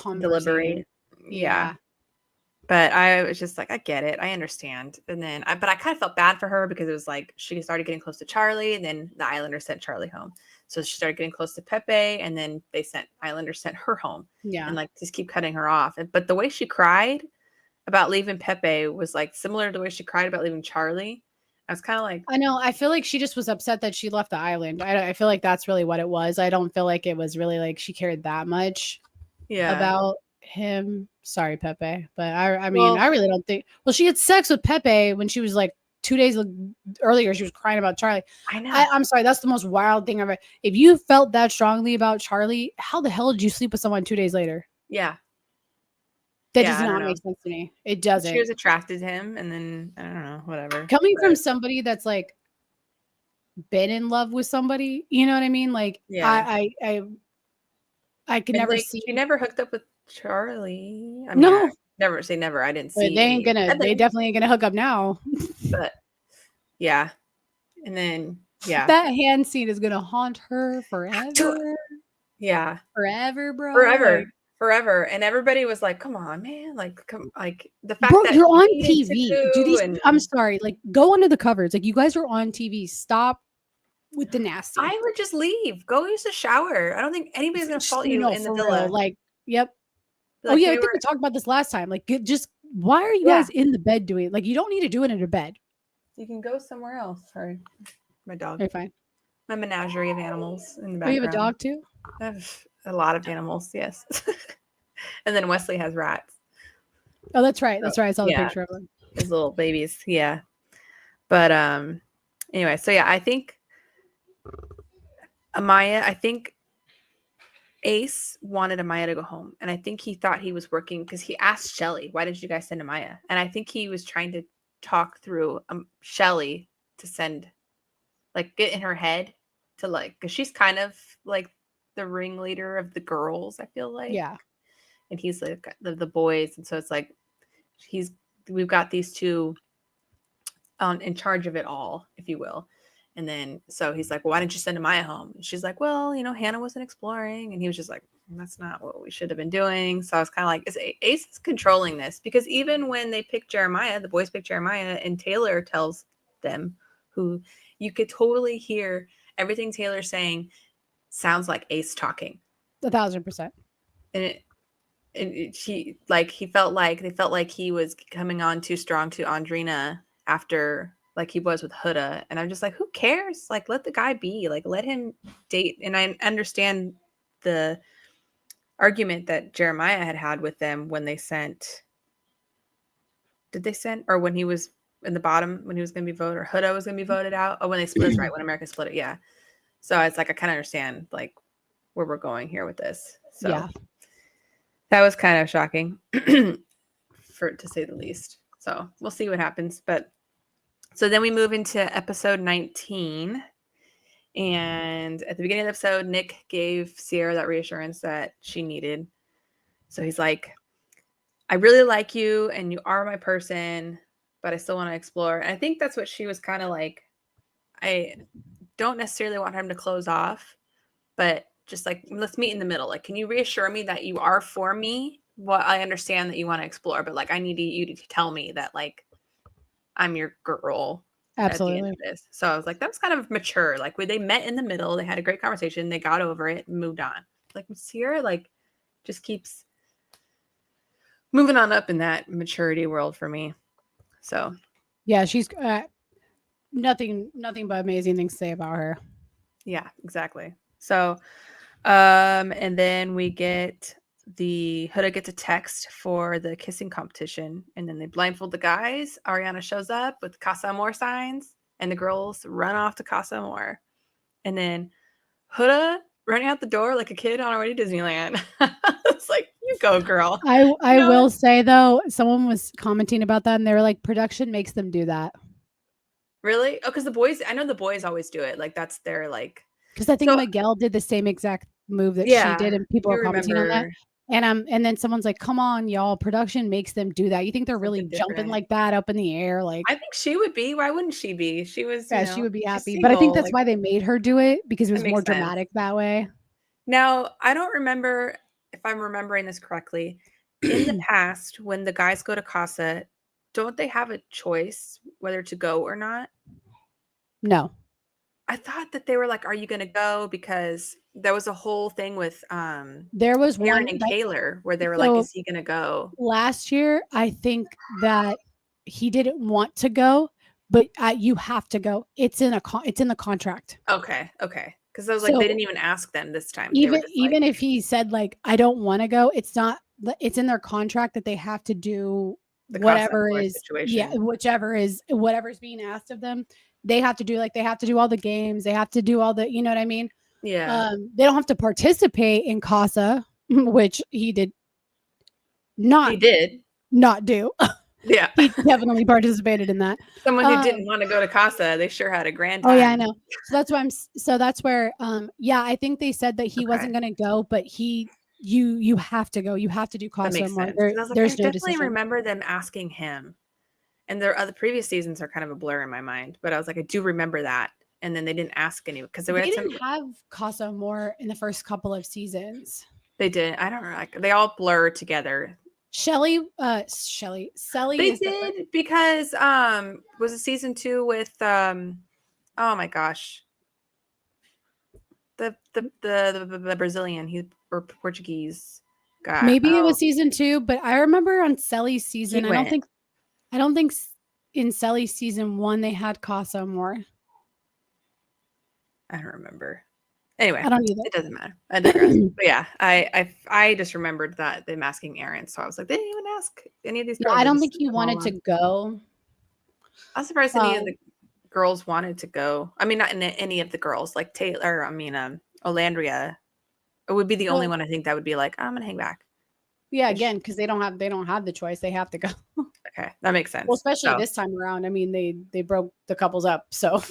deliberate. Yeah. But I was just like, I get it, I understand. And then but I kind of felt bad for her, because it was like she started getting close to Charlie, and then the Islanders sent Charlie home. So she started getting close to Pepe, and then Islanders sent her home. Yeah. And like just keep cutting her off. But the way she cried about leaving Pepe was like similar to the way she cried about leaving Charlie. I was kind of like, I know. I feel like she just was upset that she left the island. I feel like that's really what it was. I don't feel like it was really like she cared that much about him. Sorry, Pepe. But I mean, I really don't think. Well, she had sex with Pepe when she was like 2 days earlier she was crying about Charlie. I know. I'm sorry, that's the most wild thing ever. If you felt that strongly about Charlie, how the hell did you sleep with someone 2 days later? Yeah. That Yeah, does I don't not know. make sense to me. It She doesn't. was attracted to him, and then I don't know, whatever. Coming from somebody that's like been in love with somebody, you know what I mean? Like Yeah. I could And never like, see. she never hooked up with Charlie. I mean, No, I never say never. I didn't but see they ain't any gonna. They evidence, definitely ain't gonna hook up now. but yeah. And then yeah, That hand scene is gonna haunt her Do forever, yeah, forever, bro. forever, Like, forever. And everybody was like, "Come on, man! Like, come, like the fact bro, that you're on he needed TV. Do to." these? And I'm sorry. Like, go under the covers. Like, you guys are on TV. Stop with the nasty. I would just leave. Go use the shower. I don't think anybody's gonna fault you in the for villa. real. Like, yep. Like, Oh yeah, hey, I think we talked about this last time. Like, just why are you Yeah. guys in the bed doing it? Like, you don't need to do it in a bed. you can go somewhere else. Sorry, my dog. You're fine. My menagerie of animals in the Oh, you background. have a dog too? I have a lot of animals. Yes, and then Wesley has rats. Oh, that's right. That's right. I saw the Yeah. picture of them. His little babies. Yeah. But anyway, so yeah, I think I think Ace wanted Amaya to go home. And I think he thought he was working because he asked Shelly, why did you guys send Amaya? And I think he was trying to talk through Shelly to send, like, get in her head to, like, because she's kind of like the ringleader of the girls, I feel like. Yeah. And he's like the boys. And so it's like we've got these two in charge of it all, if you will. And then so he's like, well, why didn't you send Amaya home? And she's like, well, Hannah wasn't exploring. And he was just like, that's not what we should have been doing. So I was kind of like, Ace is controlling this? Because even when they pick Jeremiah, the boys pick Jeremiah, and Taylor tells them, who you could totally hear everything Taylor's saying sounds like Ace talking. 1,000%. And he felt like he was coming on too strong to Andrina after, like he was with Huda. And I'm just like, who cares? Like, let the guy be. Like, let him date. And I understand the argument that Jeremiah had with them when they sent. Did they send, or when he was in the bottom, when he was going to be voted, or Huda was going to be voted out? Oh, when they split, right? When America split it, yeah. So it's like I kind of understand like where we're going here with this. So Yeah. that was kind of shocking, to say the least. So we'll see what happens. But so then we move into episode 19. And at the beginning of the episode, Nic gave Cierra that reassurance that she needed. So he's like, I really like you and you are my person, but I still want to explore. And I think that's what she was kind of like. I don't necessarily want him to close off, but just like, let's meet in the middle. Like, can you reassure me that you are for me? Well, I understand that you want to explore, but like, I need you to tell me that like, I'm your girl. Absolutely. At the end of this. So I was like, that was kind of mature. Like, when they met in the middle, they had a great conversation, they got over it and moved on. Like, Cierra, like, just keeps moving on up in that maturity world for me. So Yeah, she's nothing but amazing things to say about her. yeah, exactly. So and then we get Huda gets a text for the kissing competition, and then they blindfold the guys. Ariana shows up with Casa Amor signs, and the girls run off to Casa Amor. And then Huda running out the door like a kid on our way to Disneyland. It's like, you go, girl. I will say though, someone was commenting about that, and they were like, production makes them do that. Really? Oh, because I know the boys always do it. Like, that's their like. Because I think Miguel did the same exact move that she did, and people were commenting on that. And then someone's like, "Come on, y'all! Production makes them do that. You think they're really jumping like that up in the air? Like, I think she would be. Why wouldn't she be? She was. Yeah, she would be happy. But I think that's why they made her do it, because it was more dramatic that way. Now, I don't remember if I'm remembering this correctly. In the past, when the guys go to Casa, don't they have a choice whether to go or not? No. I thought that they were like, are you going to go? Because there was a whole thing with there was Aaron one and Taylor where they were like, is he going to go? Last year, I think that he didn't want to go, but you have to go. It's in the contract. Okay. Because I was like, they didn't even ask them this time. Even if he said like, I don't want to go, it's in their contract that they have to do whatever Casa is situation. whatever's being asked of them. They have to do they have to do all the games. They have to do all the, you know what I mean? Yeah. They don't have to participate in Casa, which he did not He did. not do. Yeah. He definitely participated in that. Someone who didn't want to go to Casa, they sure had a grand time. Oh yeah, I know. So that's why so that's where yeah, I think they said that he wasn't Okay. going to go, but you have to go. You have to do That Casa makes more. sense. 'Cause I was like, I There's no definitely decision. remember them asking him. And their other previous seasons are kind of a blur in my mind, but I was like, I do remember that. And then they didn't ask any because They didn't have Casa more in the first couple of seasons. They did. I don't know. Like, they all blur together. Shelly They is did because was it season 2 with oh my gosh. The Brazilian, he or Portuguese guy. maybe it was season 2, but I remember on Selly's season, He I don't went. think in Selly's season 1 they had Casa more. I don't remember. Anyway, I don't either. it doesn't matter. I digress. But yeah, I just remembered that them asking Aaron, so I was like, they didn't even ask any of these girls. I They don't just think he put them all wanted to on. go. I'm surprised any of the girls wanted to go. I mean, not any of the girls, like Taylor. I mean, Olandria. It would be the only one I think that would be like, I'm gonna hang back. Yeah, again, because they don't have the choice. They have to go. Okay, that makes sense. Well, especially this time around. I mean, they broke the couples up. So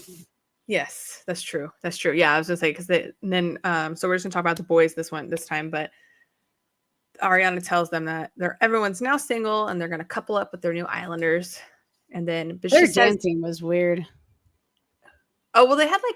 yes, that's true. That's true. Yeah, I was gonna say because then so we're just gonna talk about the boys this time, but Ariana tells them that everyone's now single and they're gonna couple up with their new Islanders, and then but their she says, dancing was weird. oh well, they had like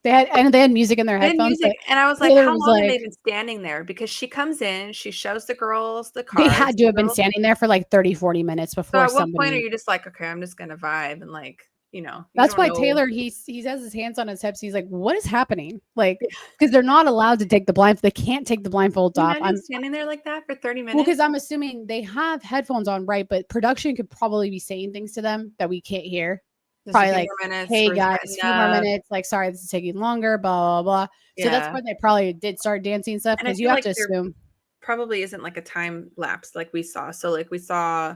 They had music in their headphones. music, and I was like, Taylor how was long have like- they been standing there? Because she comes in, she shows the girls the They cards. had to have been standing there for like 30, 40 minutes So before at what point are somebody. you just like, okay, I'm just gonna vibe and like, you know, you That's don't why know. Taylor he has his hands on his hips. He's like, "What is happening?" Like, because they're not allowed to take the blind. They can't take the blindfolds Can you off. imagine standing there like that for 30 minutes. Well, because I'm assuming they have headphones on, right? But production could probably be saying things to them that we can't hear. Just Probably a few like, more minutes, "Hey we're guys, setting a few more up. minutes." Like, sorry, this is taking longer. Blah blah blah. So that's Yeah. why they probably did start dancing and stuff And I because you feel have like to there assume. probably isn't like a time lapse like we saw. So like we saw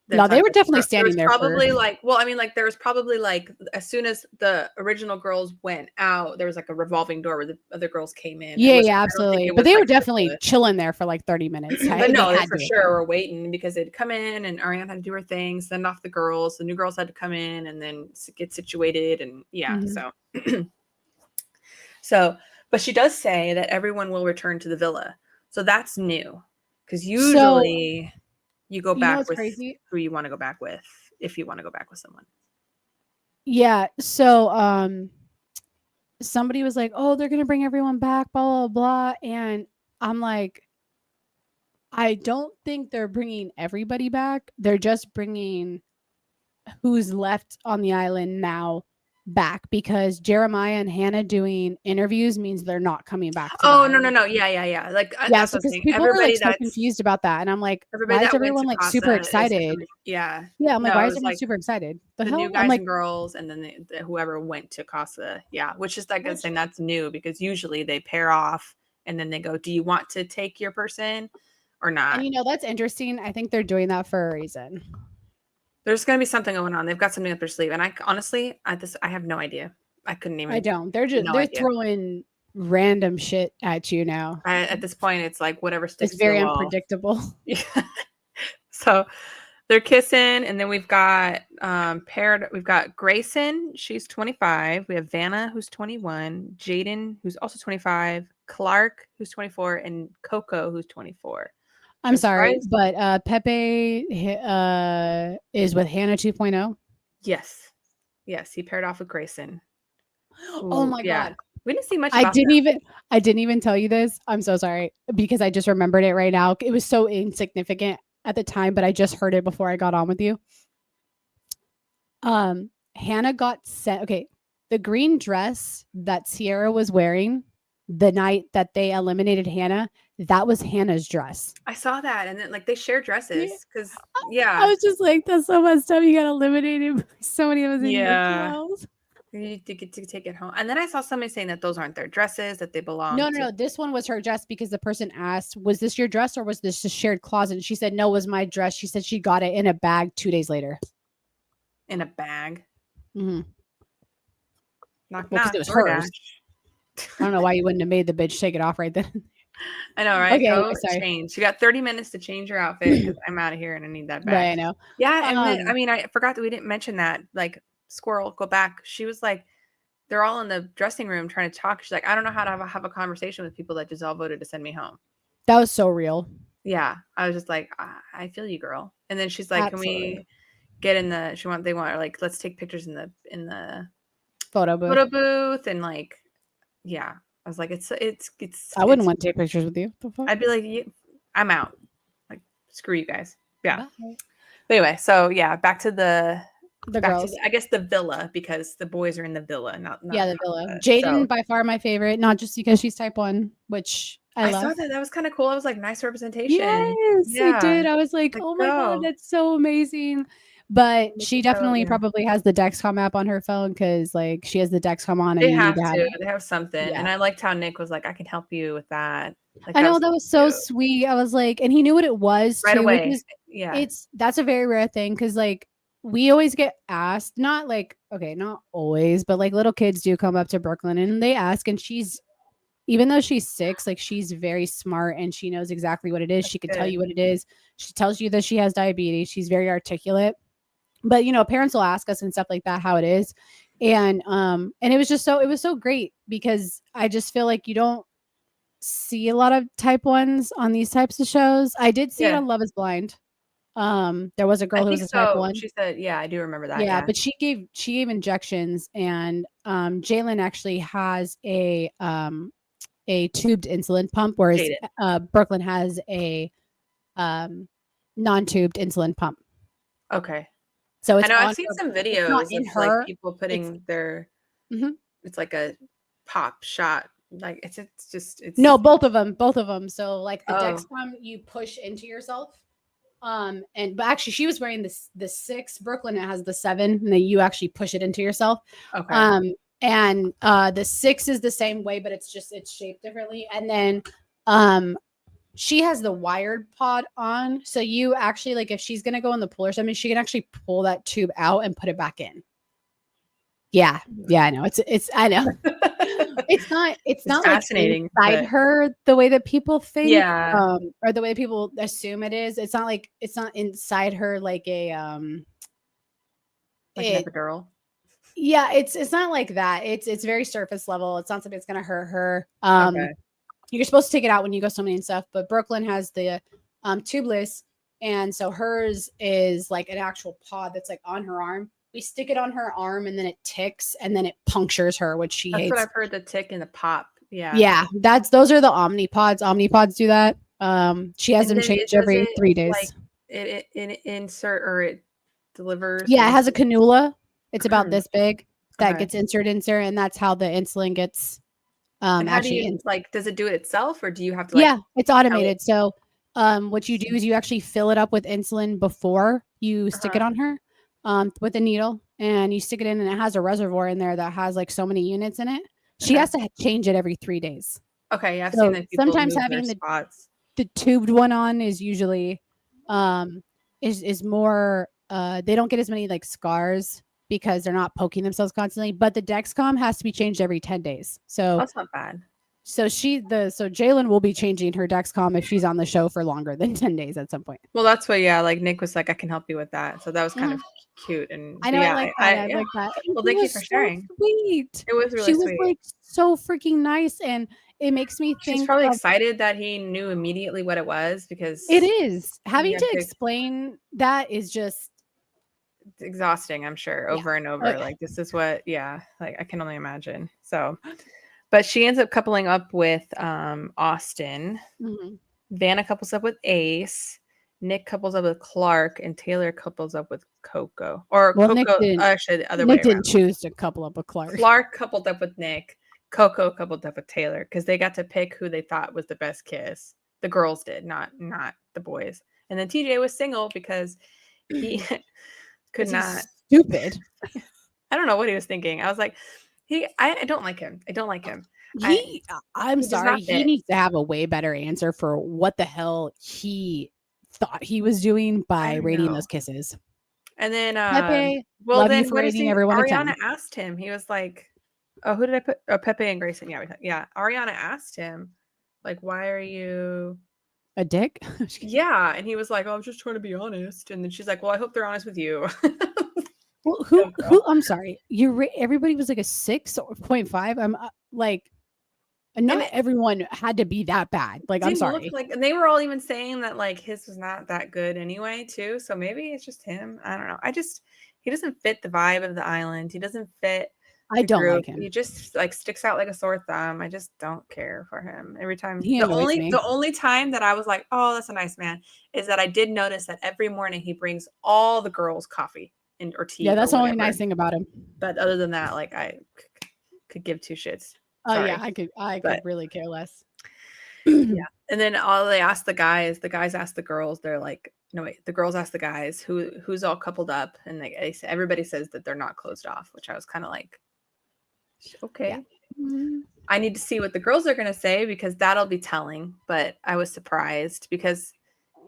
No, they were definitely there was standing there probably for. like, well, I mean, like there was probably like as soon as the original girls went out, there was like a revolving door where the other girls came in. Yeah, I don't think absolutely. it But was they were like definitely chilling there for like 30 minutes. but They no, they had for to. sure were waiting because they'd come in and Ariana had to do her thing, send off the girls. The new girls had to come in and then get situated, and yeah, so but she does say that everyone will return to the villa, so that's new because usually you go back with crazy? who you want to go back with if you want to go back with someone. Yeah. So somebody was like, "Oh, they're gonna bring everyone back, blah blah blah," and I'm like, I don't think they're bringing everybody back. They're just bringing who's left on the island now back because Jeremiah and Hannah doing interviews means they're not coming back. Oh no, yeah. Like Yeah, that's so what I'm because saying. people were Everybody like so that's confused about that, and I'm like, everybody why is that went everyone to like Casa super is excited? everybody- yeah, Yeah, I'm like, No, why it is was everyone like super excited? The the hell? new I'm guys like, and girls, and then whoever went to Casa, yeah, which is like I'm saying that's new because usually they pair off and then they go, do you want to take your person or not? and that's interesting. I think they're doing that for a reason. There's going to be something going on. They've got something up their sleeve, and I honestly, I have no idea. I couldn't even. I don't. They're just they're throwing random shit at you now. At this point, it's like whatever sticks. It's very to the wall. unpredictable. Yeah. So they're kissing, and then we've got paired. We've got Grayson. She's 25. We have Vanna, who's 21. Jaden, who's also 25. Clark, who's 24, and Coco, who's 24. I'm sorry, but Pepe is with Hannah 2.0. Yes, he paired off with Grayson. Oh my god, we didn't see much. I didn't even tell you this. I'm so sorry because I just remembered it right now. It was so insignificant at the time, but I just heard it before I got on with you. Hannah got sent. Okay, the green dress that Cierra was wearing the night that they eliminated Hannah, that was Hannah's dress. I saw that, and then like they share dresses because I was just like, that's so messed up. You got eliminated by somebody that was in your clothes. You get to take it home. And then I saw somebody saying that those aren't their dresses, that they belong No. This one was her dress because the person asked, was this your dress or was this a shared closet? And she said, no, it was my dress. She said she got it in a bag 2 days later. in a bag. Mm-hmm. Knock, Well, because knock, it was DoorDash. hers. I don't know why you wouldn't have made the bitch take it off right then. I know, right? Okay, Go sorry. change. You got 30 minutes to change your outfit because I'm out of here and I need that Right, bag. I know. Yeah, and then, I mean, I forgot that we didn't mention that. Like, Squirrel, go back. She was like, they're all in the dressing room trying to talk. She's like, I don't know how to have a conversation with people that just all voted to send me home. That was so real. Yeah, I was just like, I feel you, girl. And then she's like, Absolutely. can we get in the? They want like, let's take pictures in the Photo booth. photo booth and like, yeah. I was like, it's. I wouldn't want to take pictures with you. I'd be like, I'm out. Like, screw you guys. Yeah. Bye. But anyway, so yeah, back to the girls. I guess the villa because the boys are in the villa, not yeah, the villa. Jaden by far my favorite, not just because she's type 1, which I love. saw that. That was kind of cool. I was like, nice representation. Yes, yeah. I did. I was like, oh my God, that's so amazing. But she definitely probably has the Dexcom app on her phone because like she has the Dexcom on. And they have to. They have something. Yeah. And I liked how Nick was like, I can help you with that. Like, I know that was so sweet. I was like, and he knew what it was right too, away. Which is, yeah. That's a very rare thing because like we always get asked, not like, okay, not always, but like little kids do come up to Brooklyn and they ask, and she's, even though she's 6, like she's very smart and she knows exactly what it is. She can tell you what it is. She tells you that she has diabetes. She's very articulate. But you know, parents will ask us and stuff like that how it is. And it was just it was so great because I just feel like you don't see a lot of type 1s on these types of shows. I did see it on Love is Blind. There was a girl who was a type 1. She said, yeah, I do remember that. Yeah, but she gave injections, and Jalen actually has a tubed insulin pump, whereas Brooklyn has a non-tubed insulin pump. Okay. So it's I know I've seen some videos of like people putting their it's like a pop shot. Like it's no, both of them. So like the Dexcom you push into yourself. But actually she was wearing the 6. Brooklyn, it has the 7, and then you actually push it into yourself. Okay. And the 6 is the same way, but it's shaped differently. And then she has the wired pod on, so you actually, like, if she's gonna go in the pool or something, she can actually pull that tube out and put it back in. Yeah, I know. It's I know. it's not fascinating, like inside her the way that people think, or the way people assume it is. It's not inside her like a like an epidural. Yeah, it's not like that. It's very surface level. It's not something that's gonna hurt her. You're supposed to take it out when you go swimming and stuff, but Brooklyn has the tubeless, and so hers is like an actual pod that's like on her arm. We stick it on her arm, and then it ticks, and then it punctures her, which she hates. That's what I've heard, the tick and the pop. Yeah. Yeah, those are the Omnipods. Omnipods do that. She has them changed every 3 days. Like it insert or it delivers. Yeah, it has a cannula. It's about this big that gets insert, and that's how the insulin gets. And how do you does it do it itself, or do you have to it's automated. So what you do is you actually fill it up with insulin before you stick it on her with a needle, and you stick it in, and it has a reservoir in there that has like so many units in it. She has to change it every 3 days. Okay, yeah, I've seen that people sometimes move having their spots. The tubed one on is usually is more they don't get as many like scars because they're not poking themselves constantly, but the Dexcom has to be changed every 10 days. So that's not bad. So Jalen will be changing her Dexcom if she's on the show for longer than 10 days at some point. Well, that's what, like Nick was like, I can help you with that. So that was kind of cute. And I know, I like that. I like that. Well, thank you for sharing. Sweet. It was really sweet. She was like so freaking nice. And it makes me think. She's probably excited that he knew immediately what it was, because it is. Having to explain that is just exhausting, I'm sure, over and over. Like, this is what, like I can only imagine. So, but she ends up coupling up with Austin. Vanna couples up with Ace. Nick couples up with Clark, and Taylor couples up with Coco. Or Coco, actually the other way around. Nick didn't choose to couple up with Clark. Clark coupled up with Nick. Coco coupled up with Taylor because they got to pick who they thought was the best kiss. The girls did, not the boys. And then TJ was single because he could not. Stupid. I don't know what he was thinking. I was like, I don't like him. I don't like him. I'm he does sorry. not He fit. needs to have a way better answer for what the hell he thought he was doing by don't rating know. those kisses. And then, Pepe, well, love you then for what is rating he? everyone a Ariana 10. asked him. He was like, "Oh, who did I put? Oh, Pepe and Grayson." Yeah. Ariana asked him, like, "Why are you?" A dick? Yeah, and he was like, "Oh, I'm just trying to be honest." And then she's like, "Well, I hope they're honest with you." Well, Go, girl. who? I'm sorry. Everybody was like a 6.5. I'm like, not everyone had to be that bad. Like, I'm Didn't look sorry. like, and they were all even saying that like his was not that good anyway, too. So maybe it's just him. I don't know. He doesn't fit the vibe of the island. He doesn't fit I the don't group. like him. He just like sticks out like a sore thumb. I just don't care for him. Every time, He annoys me. the only time that I was like, oh, that's a nice man, is that I did notice that every morning he brings all the girls coffee or tea. Yeah, that's or the only whatever. nice thing about him. But other than that, like I could give two shits. Oh Sorry. yeah, I could really care less. Yeah. And then all they asked the guys asked the girls, they're like, no, wait, the girls asked the guys who's all coupled up. And everybody says that they're not closed off, which I was kind of like, okay. Yeah. Mm-hmm. I need to see what the girls are going to say because that'll be telling. But I was surprised because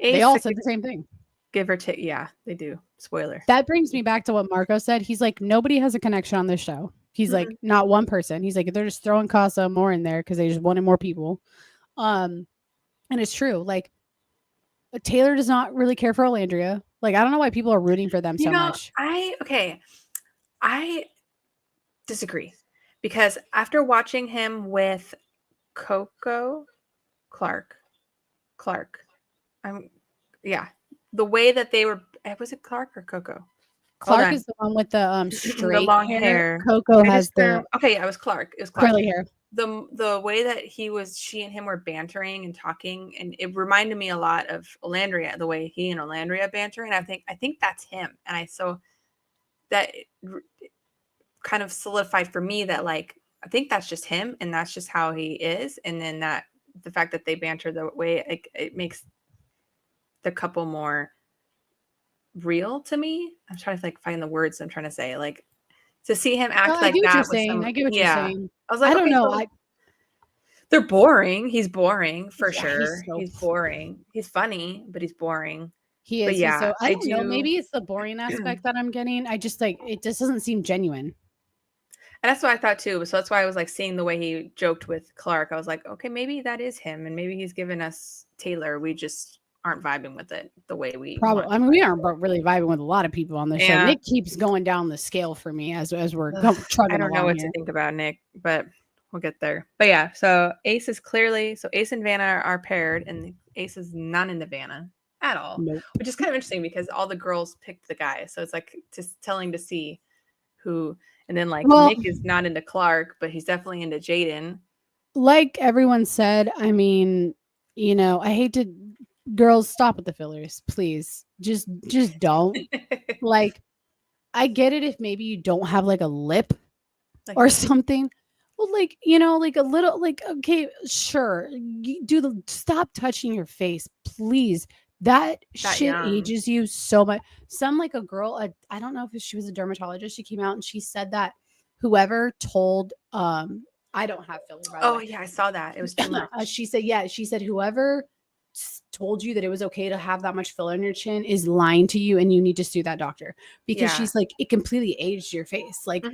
they all said the same thing. Give or take. Yeah, they do. Spoiler. That brings me back to what Marco said. He's like, nobody has a connection on this show. He's like, not one person. He's like, they're just throwing Casa more in there because they just wanted more people. And it's true. Like, Taylor does not really care for Olandria. Like, I don't know why people are rooting for them so much. I disagree because after watching him with Coco Clark, the way that they were, was it Clark or Coco? Clark is the one with the straight, the long hair. Coco has the it was Clark. It was Clark. Curly hair. The way that she and him were bantering and talking, and it reminded me a lot of Olandria, the way he and Olandria banter, and I think that's him, and so that kind of solidified for me that like I think that's just him, and that's just how he is, and then that the fact that they banter the way it makes the couple more real to me. I'm trying to like find the words I'm trying to say, like to see him act like that. I get what you're saying. I was like, I don't know. They're boring. He's boring for sure. He's boring. He's funny, but he's boring. He is. But yeah, so I don't know. Maybe it's the boring aspect that I'm getting. I just like it just doesn't seem genuine. And that's what I thought too. So that's why I was like seeing the way he joked with Clark. I was like, okay, maybe that is him, and maybe he's given us Taylor. We just aren't vibing with it the way we probably. I mean, we aren't really vibing with a lot of people on the show. Yeah. Nick keeps going down the scale for me as we're trucking I don't know what here. to think about Nick, but we'll get there. But yeah, so Ace and Vanna are paired, and Ace is not into Vanna at all, which is kind of interesting because all the girls picked the guy. So it's like just telling to see who, and then like Nick is not into Clark, but he's definitely into Jaden. Like everyone said, I mean, you know, I hate to, girls, stop with the fillers, please. Just don't. Like, I get it if maybe you don't have like a lip or something. Well, like, you know, like a little, like, okay, sure. Stop touching your face, please. That shit ages you so much. Some like a girl, I don't know if she was a dermatologist. She came out and she said that whoever told, I don't have filler. By the way. Yeah, I saw that. It was too much. She said whoever told you that it was okay to have that much filler in your chin is lying to you, and you need to sue that doctor because she's like, it completely aged your face. Like,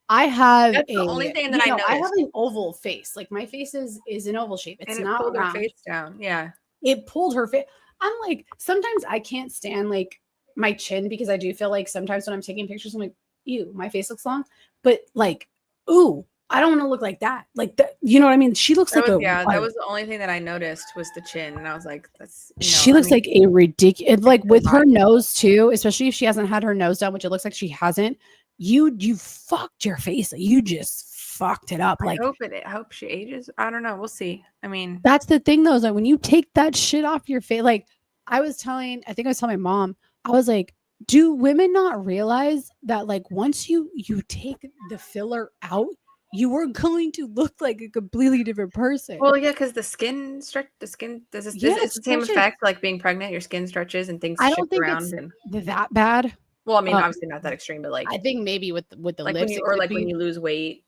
I have the only thing that I have an oval face. Like my face is an oval shape. It's not pulled round. Her face down. Yeah, it pulled her face. I'm like, sometimes I can't stand like my chin because I do feel like sometimes when I'm taking pictures, I'm like, ew, my face looks long. But like, ooh, I don't want to look like that. Like that, you know what I mean? She looks that was the only thing that I noticed was the chin, and I was like, that's. She looks like a ridiculous, like with her nose too, especially if she hasn't had her nose done, which it looks like she hasn't. You fucked your face. You just fucked it up. Like, I hope she ages. I don't know. We'll see. I mean, that's the thing though, is like when you take that shit off your face, like I think I was telling my mom, I was like, do women not realize that like once you take the filler out, you are going to look like a completely different person. Well, yeah, because the skin does it's the same effect like being pregnant. Your skin stretches and things shift around. It's that bad. Well, I mean, obviously not that extreme, but like I think maybe with the like lips, when you it or could like be. when you lose weight.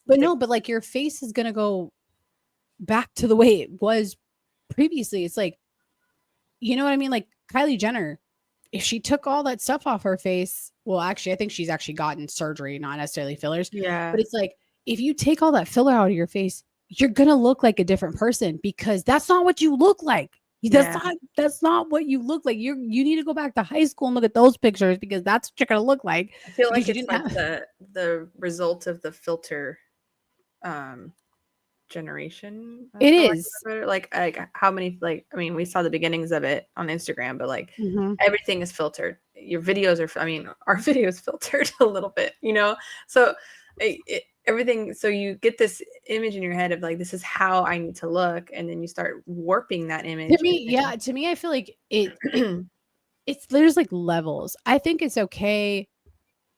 But no, but like your face is gonna go back to the way it was previously. It's like, you know what I mean? Like Kylie Jenner, if she took all that stuff off her face, well, actually, I think she's actually gotten surgery, not necessarily fillers. Yeah. But it's like, if you take all that filler out of your face, you're gonna look like a different person because that's not what you look like. Yeah. That's not what you look like. You need to go back to high school and look at those pictures because that's what you're gonna look like. I feel like because you it's didn't like have the result of the filter generation. it for lack of is. a better- like how many like I mean we saw the beginnings of it on Instagram, but like Mhm. everything is filtered. Your videos are I mean our video is filtered a little bit, you know. So everything. So you get this image in your head of like this is how I need to look, and then you start warping that image. To me, yeah, to me, I feel like it's there's like levels. I think it's okay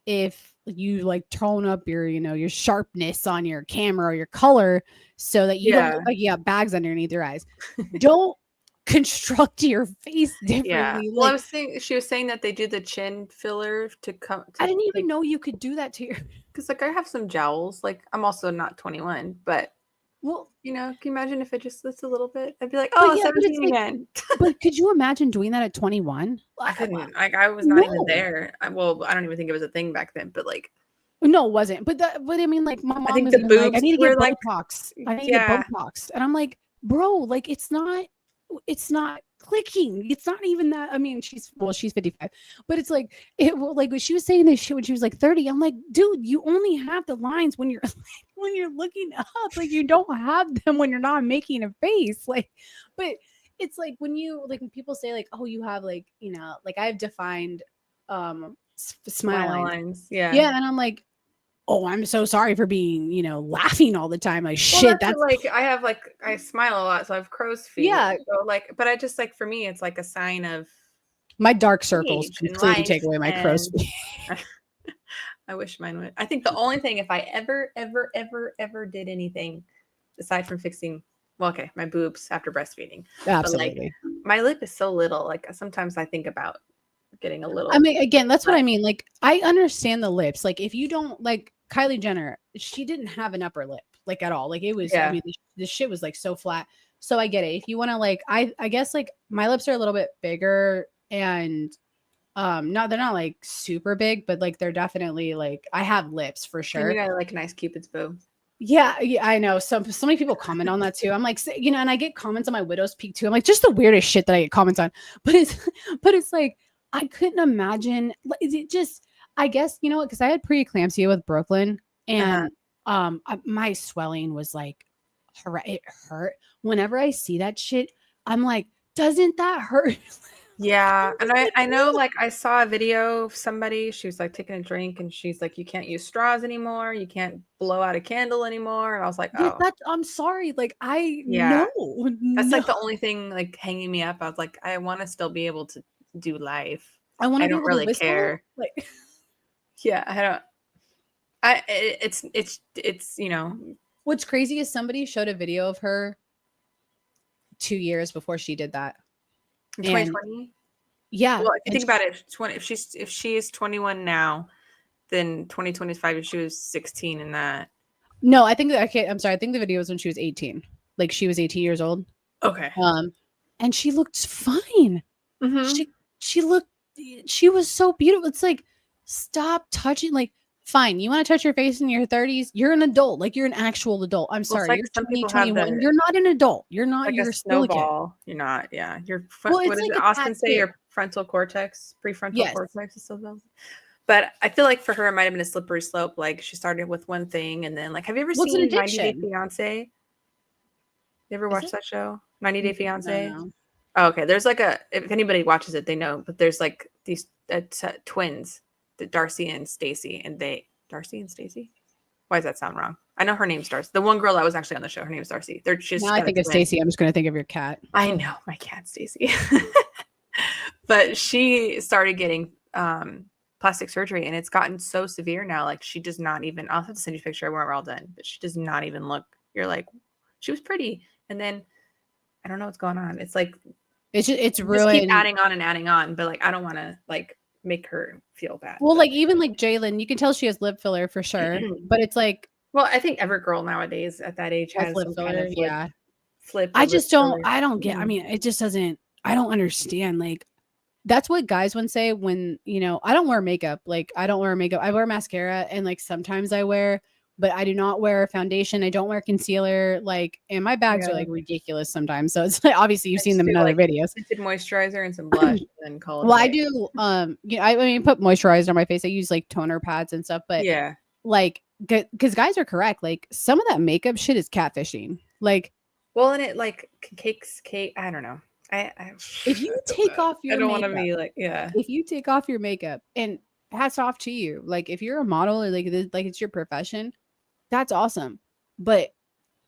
if you like tone up your, your sharpness on your camera or your color so that you don't Yeah. look like you have bags underneath your eyes. Don't construct your face Yeah. differently. Well, I Like, was saying she was saying that they do the chin filler to come. I didn't even like, know you could do that to your. because like I have some jowls. Like I'm also not 21, but Well, you know, can you imagine if it just lifts a little bit? I'd be like, but oh, yeah, but it's 17 like, again. but could you imagine doing that at 21? I couldn't. Like I was not even No. there. Well, I don't even think it was a thing back then. But like, No, it wasn't. But I mean, like my I mom think was the even like, I boobs need to were get like, Botox. I need to get yeah, Botox. And I'm like, bro, like it's not clicking. It's not even that. I mean, she's 55, but it's like like when she was saying this shit when she was like 30. I'm like, dude, you only have the lines when you're when you're looking up. Like you don't have them when you're not making a face. Like, but it's like when people say like, oh, you have like, like I've defined smile lines. lines. Yeah. Yeah, and I'm like, oh, I'm so sorry for being, laughing all the time. Like, Well, shit, that's like I have like I smile a lot, so I have crow's feet. Yeah. So like, but I just like for me, it's like a sign of my dark circles age and completely life. take away my crow's And feet. I wish mine would. I think the only thing if I ever did anything aside from fixing, well, okay, my boobs after breastfeeding, Absolutely. but like my lip is so little. Like sometimes I think about getting a little. I mean, again, that's what I mean. Like, I understand the lips. Like, if you don't like Kylie Jenner, she didn't have an upper lip, like at all. Like, it was, Yeah. I mean, this shit was like so flat. So I get it. If you want to, like, I guess like my lips are a little bit bigger and they're not like super big, but like they're definitely like I have lips for sure. And you got like nice Cupid's bow. Yeah, I know. So many people comment on that too. I'm like, and I get comments on my widow's peak too. I'm like, just the weirdest shit that I get comments on. But it's like I couldn't imagine. It just, I guess because I had preeclampsia with Brooklyn, and my swelling was like, it hurt. Whenever I see that shit, I'm like, doesn't that hurt? Yeah, and I know like I saw a video of somebody, she was like taking a drink and she's like, you can't use straws anymore, you can't blow out a candle anymore. And I was like, oh, I'm sorry. Like yeah, no, that's like the only thing like hanging me up. I was like, I want to still be able to do life. I want to I be don't able really to whistle. care. Like, Yeah, I don't. It's what's crazy is somebody showed a video of her 2 years before she did that. 2020. Yeah. Well, if you think about it, if she is 21 now, then 2025 if she was 16 in that. No, I think I'm sorry. I think the video was when she was 18. Like she was 18 years old. Okay. And she looked fine. Mm-hmm. She was so beautiful. It's like, stop touching. Like, fine, you want to touch your face in your 30s? You're an adult. Like you're an actual adult. I'm sorry. Like you're some 20, people have 21. You're not an adult. You're not. Like you're a still a kid. snowball. You're not. Yeah. Well, what it's does like a Austin say? tattoo. Your frontal cortex, prefrontal cortex is still. But I feel like for her, it might have been a slippery slope. Like she started with one thing, and then like, have you ever seen 90 Day Fiance? You ever watched that show, 90 Day Fiance? No. Oh, okay. There's like if anybody watches it, they know. But there's like these twins, Darcy and Stacy, and Darcy and Stacy. Why does that sound wrong? I know her name's Darcy. The one girl that was actually on the show, her name's Darcy. They're just. Now I think it's Stacy. I'm just going to think of your cat. I know my cat, Stacy. But she started getting plastic surgery, and it's gotten so severe now. Like she does not even. I'll have to send you a picture when we're all done. But she does not even look. You're like, she was pretty, and then I don't know what's going on. It's like it's really just keep adding on and adding on. But like, I don't want to like make her feel bad. Well, but- like even like Jalen, you can tell she has lip filler for sure, but it's like well, I think every girl nowadays at that age has lip some filler. kind of like, Yeah, flip. I or just lip don't. filler. I don't get. I mean, it just doesn't. I don't understand. Like that's what guys would say when I don't wear makeup. Like I don't wear makeup. I wear mascara and like sometimes I wear, but I do not wear foundation. I don't wear concealer. Like, and my bags are like ridiculous sometimes. So it's like obviously you've seen them in other videos. Tinted moisturizer and some blush, and then call it. Well, a I day. do. I mean, put moisturizer on my face. I use like toner pads and stuff. But Yeah. like, because guys are correct. Like some of that makeup shit is catfishing. Like, well, and it like cakes. I don't know. if you take off your I don't makeup, want to be like, yeah. if you take off your makeup, and hats off to you. Like if you're a model or like it's your profession, that's awesome. But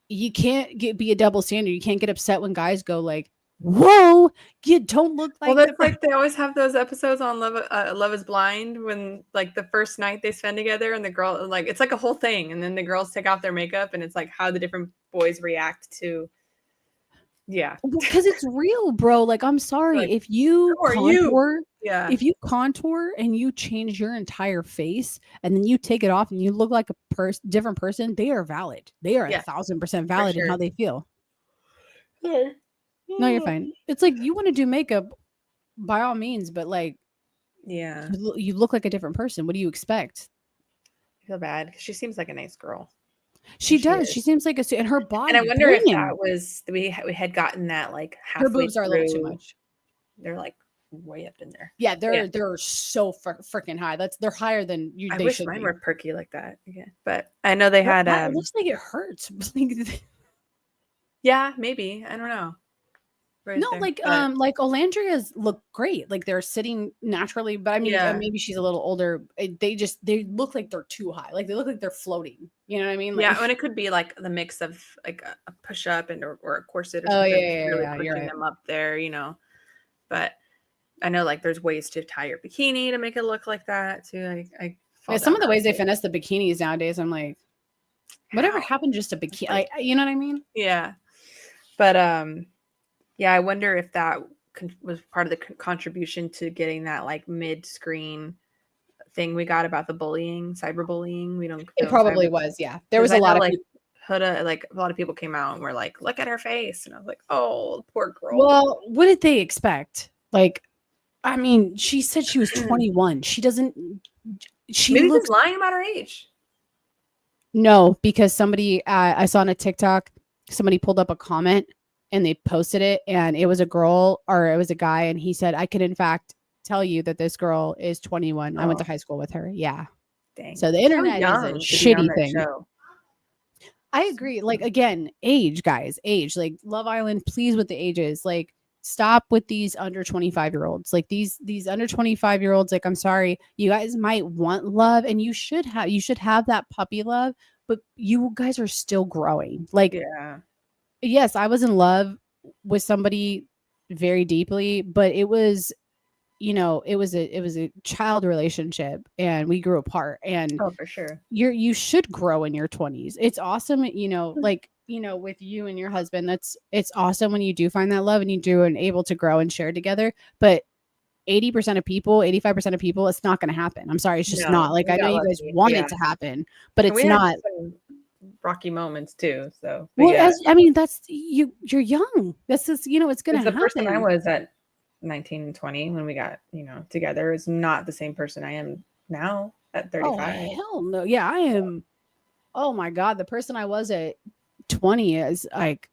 you can't be a double standard. You can't get upset when guys go like, "Whoa, you don't look like." Well, that's like they always have those episodes on Love Is Blind when like the first night they spend together and the girl like it's like a whole thing, and then the girls take off their makeup and it's like how the different boys react to. Yeah, because it's real, bro. Like I'm sorry like, if you contour. Yeah. If you contour and you change your entire face and then you take it off and you look like a different person, they are valid. They are 1,000% valid in how they feel. Yeah. No, you're fine. It's like you want to do makeup by all means, but like, yeah, you look like a different person. What do you expect? I feel bad because she seems like a nice girl. She does. She seems like and her body. And I wonder if that was we had gotten that like halfway her boobs are a little too much. They're like way up in there. Yeah, they're so freaking high. They're higher than you. I wish mine were perky like that. Yeah, but I know they had. It looks like it hurts. Yeah, maybe I don't know. No, like Olandria's look great. Like they're sitting naturally, but I mean, maybe she's a little older. They look like they're too high. Like they look like they're floating. You know what I mean? Like, yeah, and it could be like the mix of like a push up and or a corset or something. Really pushing them up there, But I know like there's ways to tie your bikini to make it look like that too. Some of the ways they finesse the bikinis nowadays, I'm like, whatever happened just to bikini? Like, you know what I mean? Yeah, but yeah, I wonder if that was part of the contribution to getting that like mid-screen thing we got about the bullying, cyberbullying. We don't. It probably was. Yeah, there was a lot of like Huda. Like a lot of people came out and were like, "Look at her face," and I was like, "Oh, poor girl." Well, what did they expect? Like, I mean, she said she was 21. She doesn't. Maybe she's lying about her age. No, because somebody I saw on a TikTok, somebody pulled up a comment. And they posted it, and it was a girl or it was a guy, and he said, "I could in fact tell you that this girl is 21. I went to high school with her." Yeah. Dang. So the internet is a shitty thing. Show. I agree. Like again, age, guys, age. Like Love Island, please with the ages. Like stop with these under 25-year-olds. Like these under 25-year-olds. Like I'm sorry, you guys might want love, and you should have that puppy love, but you guys are still growing. Like yeah. Yes, I was in love with somebody very deeply, but it was, it was a child relationship, and we grew apart. And for sure, you should grow in your 20s. It's awesome, like with you and your husband. It's awesome when you do find that love and you do and able to grow and share together. But 80% of people, 85% of people, it's not going to happen. I'm sorry, it's just not. Like I know you guys want it to happen, but it's not. Rocky moments too. So that's you're young. That's just it's gonna happen. The person I was at 19 and 20 when we got together is not the same person I am now at 35. Oh hell no. Yeah, I am. Oh my god, the person I was at 20 is like,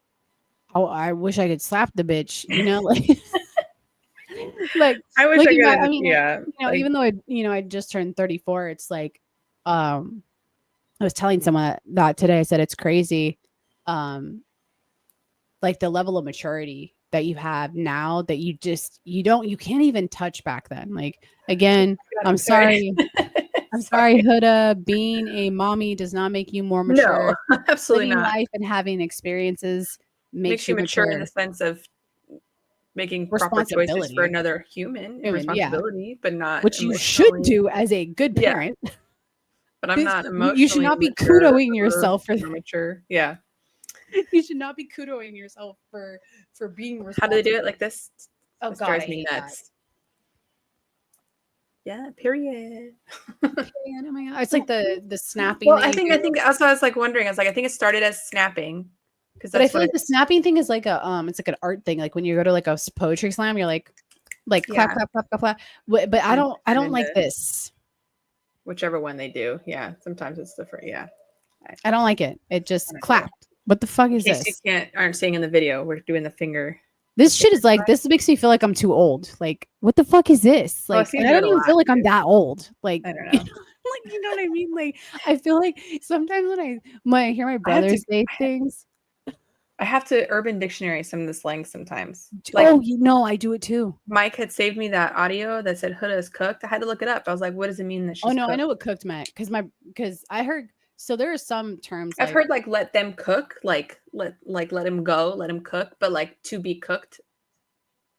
oh, I wish I could slap the bitch. Like I wish I could. I mean, even though I just turned 34, it's like I was telling someone that today. I said it's crazy, like the level of maturity that you have now that you can't even touch back then. Like again, I'm sorry. I'm sorry, Huda. Being a mommy does not make you more mature. No, absolutely Living not. life and having experiences makes you mature in the sense of making proper choices for another human. Responsibility, but not which you should do as a good parent. Yeah. But I'm not emotionally. You should not be kudoing yourself for mature. Yeah. You should not be kudoing yourself for being responsible. How do they do it like this? Oh this God, drives me nuts. Yeah, period. Oh my god, it's like the snapping. Well, that I you think do. that's what I was like wondering. I was like, I think it started as snapping, because But I that's feel what like the snapping thing is like a it's like an art thing. Like when you go to like a poetry slam, you're like clap Yeah. clap clap clap clap. But I And don't like into this. whichever one they do. Yeah, sometimes it's different. Yeah, I don't like it. It I just don't know. clapped. What the fuck In is case you this? aren't seeing in the video, we're doing the finger. This shit finger is like clap. this makes me feel like I'm too old. Like what the fuck is this? Well, Like, I've and seen I you don't a even lot. feel like I'm that old. Like I don't know. like you know what I mean? Like I feel like sometimes when I hear my I have brother to- say things. I have to Urban Dictionary some of the slang sometimes. Oh, you know, I do it too. Mike had saved me that audio that said Huda is cooked. I had to look it up. I was like, what does it mean that she's Oh no, I cooked? know what cooked meant because I heard so there are some terms I've like heard like let them cook, like let him go, let him cook, but like to be cooked.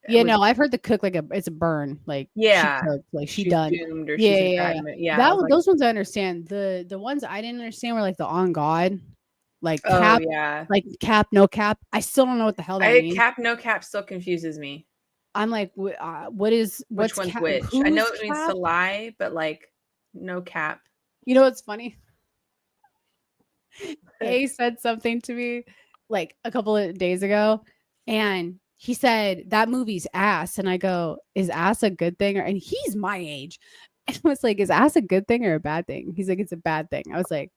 yeah, was- no, I've heard the cook like it's a burn, like Yeah. she cooked, like she she's done. doomed or Yeah, she's yeah, in yeah, bad yeah. mood. Yeah. I That was like, those ones I understand. The ones I didn't understand were like the on God, like oh yeah. like cap, no cap. I still don't know what the hell that means. Cap no cap still confuses me. I'm like, Which what's one's cap? which? I Who's know it means to cap? lie, but like no cap. You know what's funny? A said something to me like a couple of days ago, and he said that movie's ass, and I go, "Is ass a good thing?" And he's my age, and I was like, "Is ass a good thing or a bad thing?" He's like, "It's a bad thing." I was like,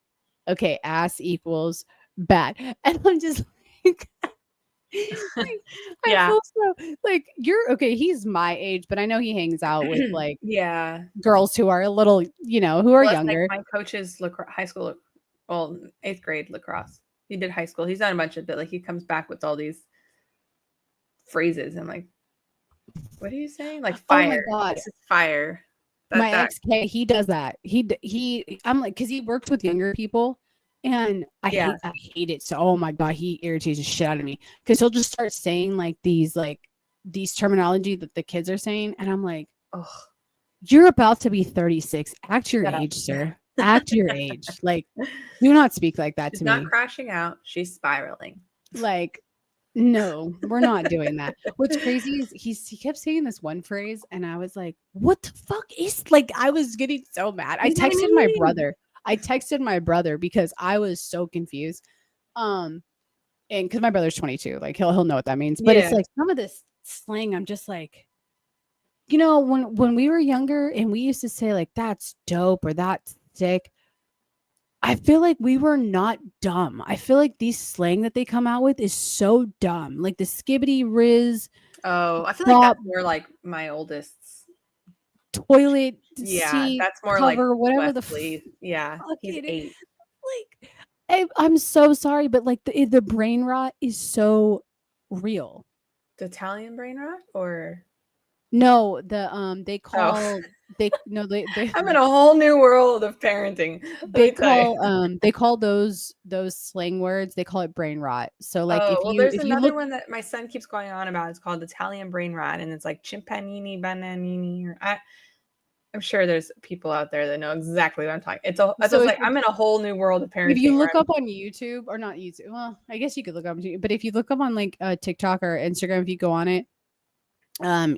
"Okay, ass equals bad," and I'm just like. Like, I Yeah. feel so like you're okay. He's my age, but I know he hangs out with like Yeah. girls who are a little, who are Well, it's younger. like my coach's high school, well, 8th grade lacrosse. He did high school. He's done a bunch of it. Like he comes back with all these phrases. I'm like, what are you saying? Like Oh my fire. God. This is fire. My ex K, he does that. He I'm like, because he works with younger people, and I hate it. So oh my god, he irritates the shit out of me because he'll just start saying like these terminology that the kids are saying, and I'm like, oh, you're about to be 36. Act your Shut up. age, sir. Act your age. Like, do not speak like that she's to not me. crashing out. She's spiraling. Like, no, we're not doing that. What's crazy is he kept saying this one phrase, and I was like, "What the fuck is?" Like, I was getting so mad. I texted my brother. Because I was so confused. And because my brother's 22, like he'll know what that means. But it's like some of this slang, I'm just like, when we were younger and we used to say like that's dope or that's sick. I feel like we were not dumb. I feel like these slang that they come out with is so dumb. Like the skibbity riz. Oh, I feel like that's more like my oldest's toilet seat that's more cover, like whatever Wesley. fuck He's it 8. is. Like I'm so sorry, but like the brain rot is so real. The Italian brain rot or no, they call they I'm in a whole new world of parenting. They call those slang words, they call it brain rot. So like there's if another you one that my son keeps going on about. It's called Italian brain rot, and it's like chimpanini bananini. Or I'm sure there's people out there that know exactly what I'm talking. It's like I'm in a whole new world of parenting. If you look up on YouTube or not YouTube, well, I guess you could look up on YouTube, but if you look up on like TikTok or Instagram, if you go on it,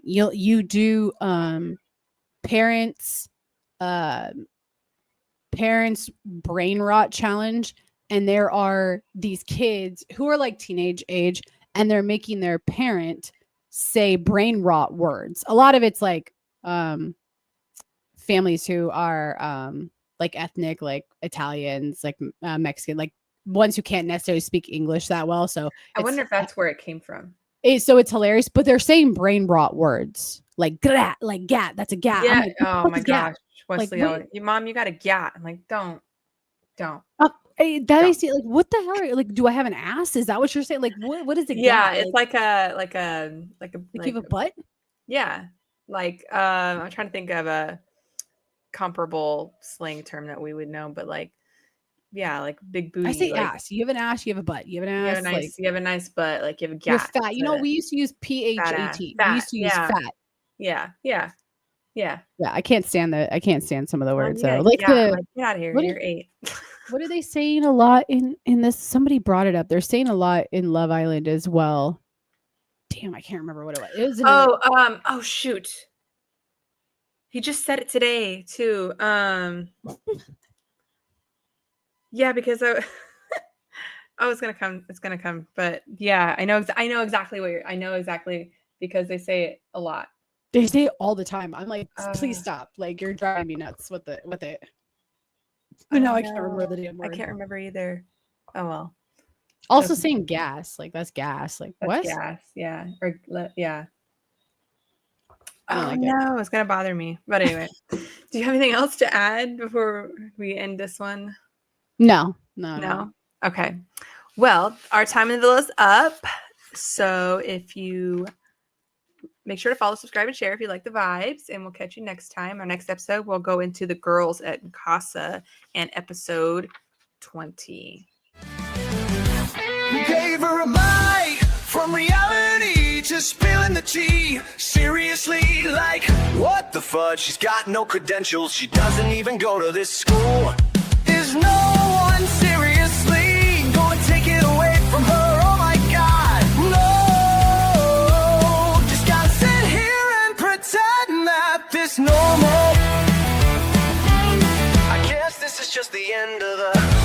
you do parents brain rot challenge, and there are these kids who are like teenage age, and they're making their parent say brain rot words. A lot of it's like families who are like ethnic, like Italians, like Mexican, like ones who can't necessarily speak English that well. So I wonder if that's where it came from. So it's hilarious, but they're saying brain rot words like gat, like gat. That's a gat. Yeah. Like, oh my gosh, Wesley, like, Mom, you got a gat. I'm like, don't. That makes it like, what the hell are you like? Do I have an ass? Is that what you're saying? Like, what is it? Yeah, it's like you have a butt. Yeah, like I'm trying to think of a comparable slang term that we would know, but like, yeah, like big booty. I say like, ass. You have an ass. You have a butt. You have an ass. You have a nice butt. Like you have a you're gat. fat. We used to use PHAT. We used to use fat. Yeah. I can't stand some of the words though. Like get out of here. You're 8. What are they saying a lot in this? Somebody brought it up. They're saying a lot in Love Island as well. Damn, I can't remember what it was. It was oh shoot. He just said it today too. Yeah, because I it's gonna come. It's gonna come. But yeah, I know exactly what I know exactly because they say it a lot. They say it all the time. I'm like, please stop. Like you're driving me nuts with it. But now I can't remember the damn word. I can't remember either. Oh well. Also saying gas, like that's gas. Like that's what? Gas, yeah. Or yeah. I don't no, it's gonna bother me. But anyway, do you have anything else to add before we end this one? No. Okay. Well, our time in the villa is up. So if you make sure to follow, subscribe, and share if you like the vibes, and we'll catch you next time. Our next episode, we'll go into the girls at Casa and episode 20. Gave her a mic from reality to spilling the tea. Seriously, like, what the fudge? She's got no credentials. She doesn't even go to this school. Is no one seriously gonna take it away from her? Oh my God, no. Just gotta sit here and pretend that this normal. I guess this is just the end of the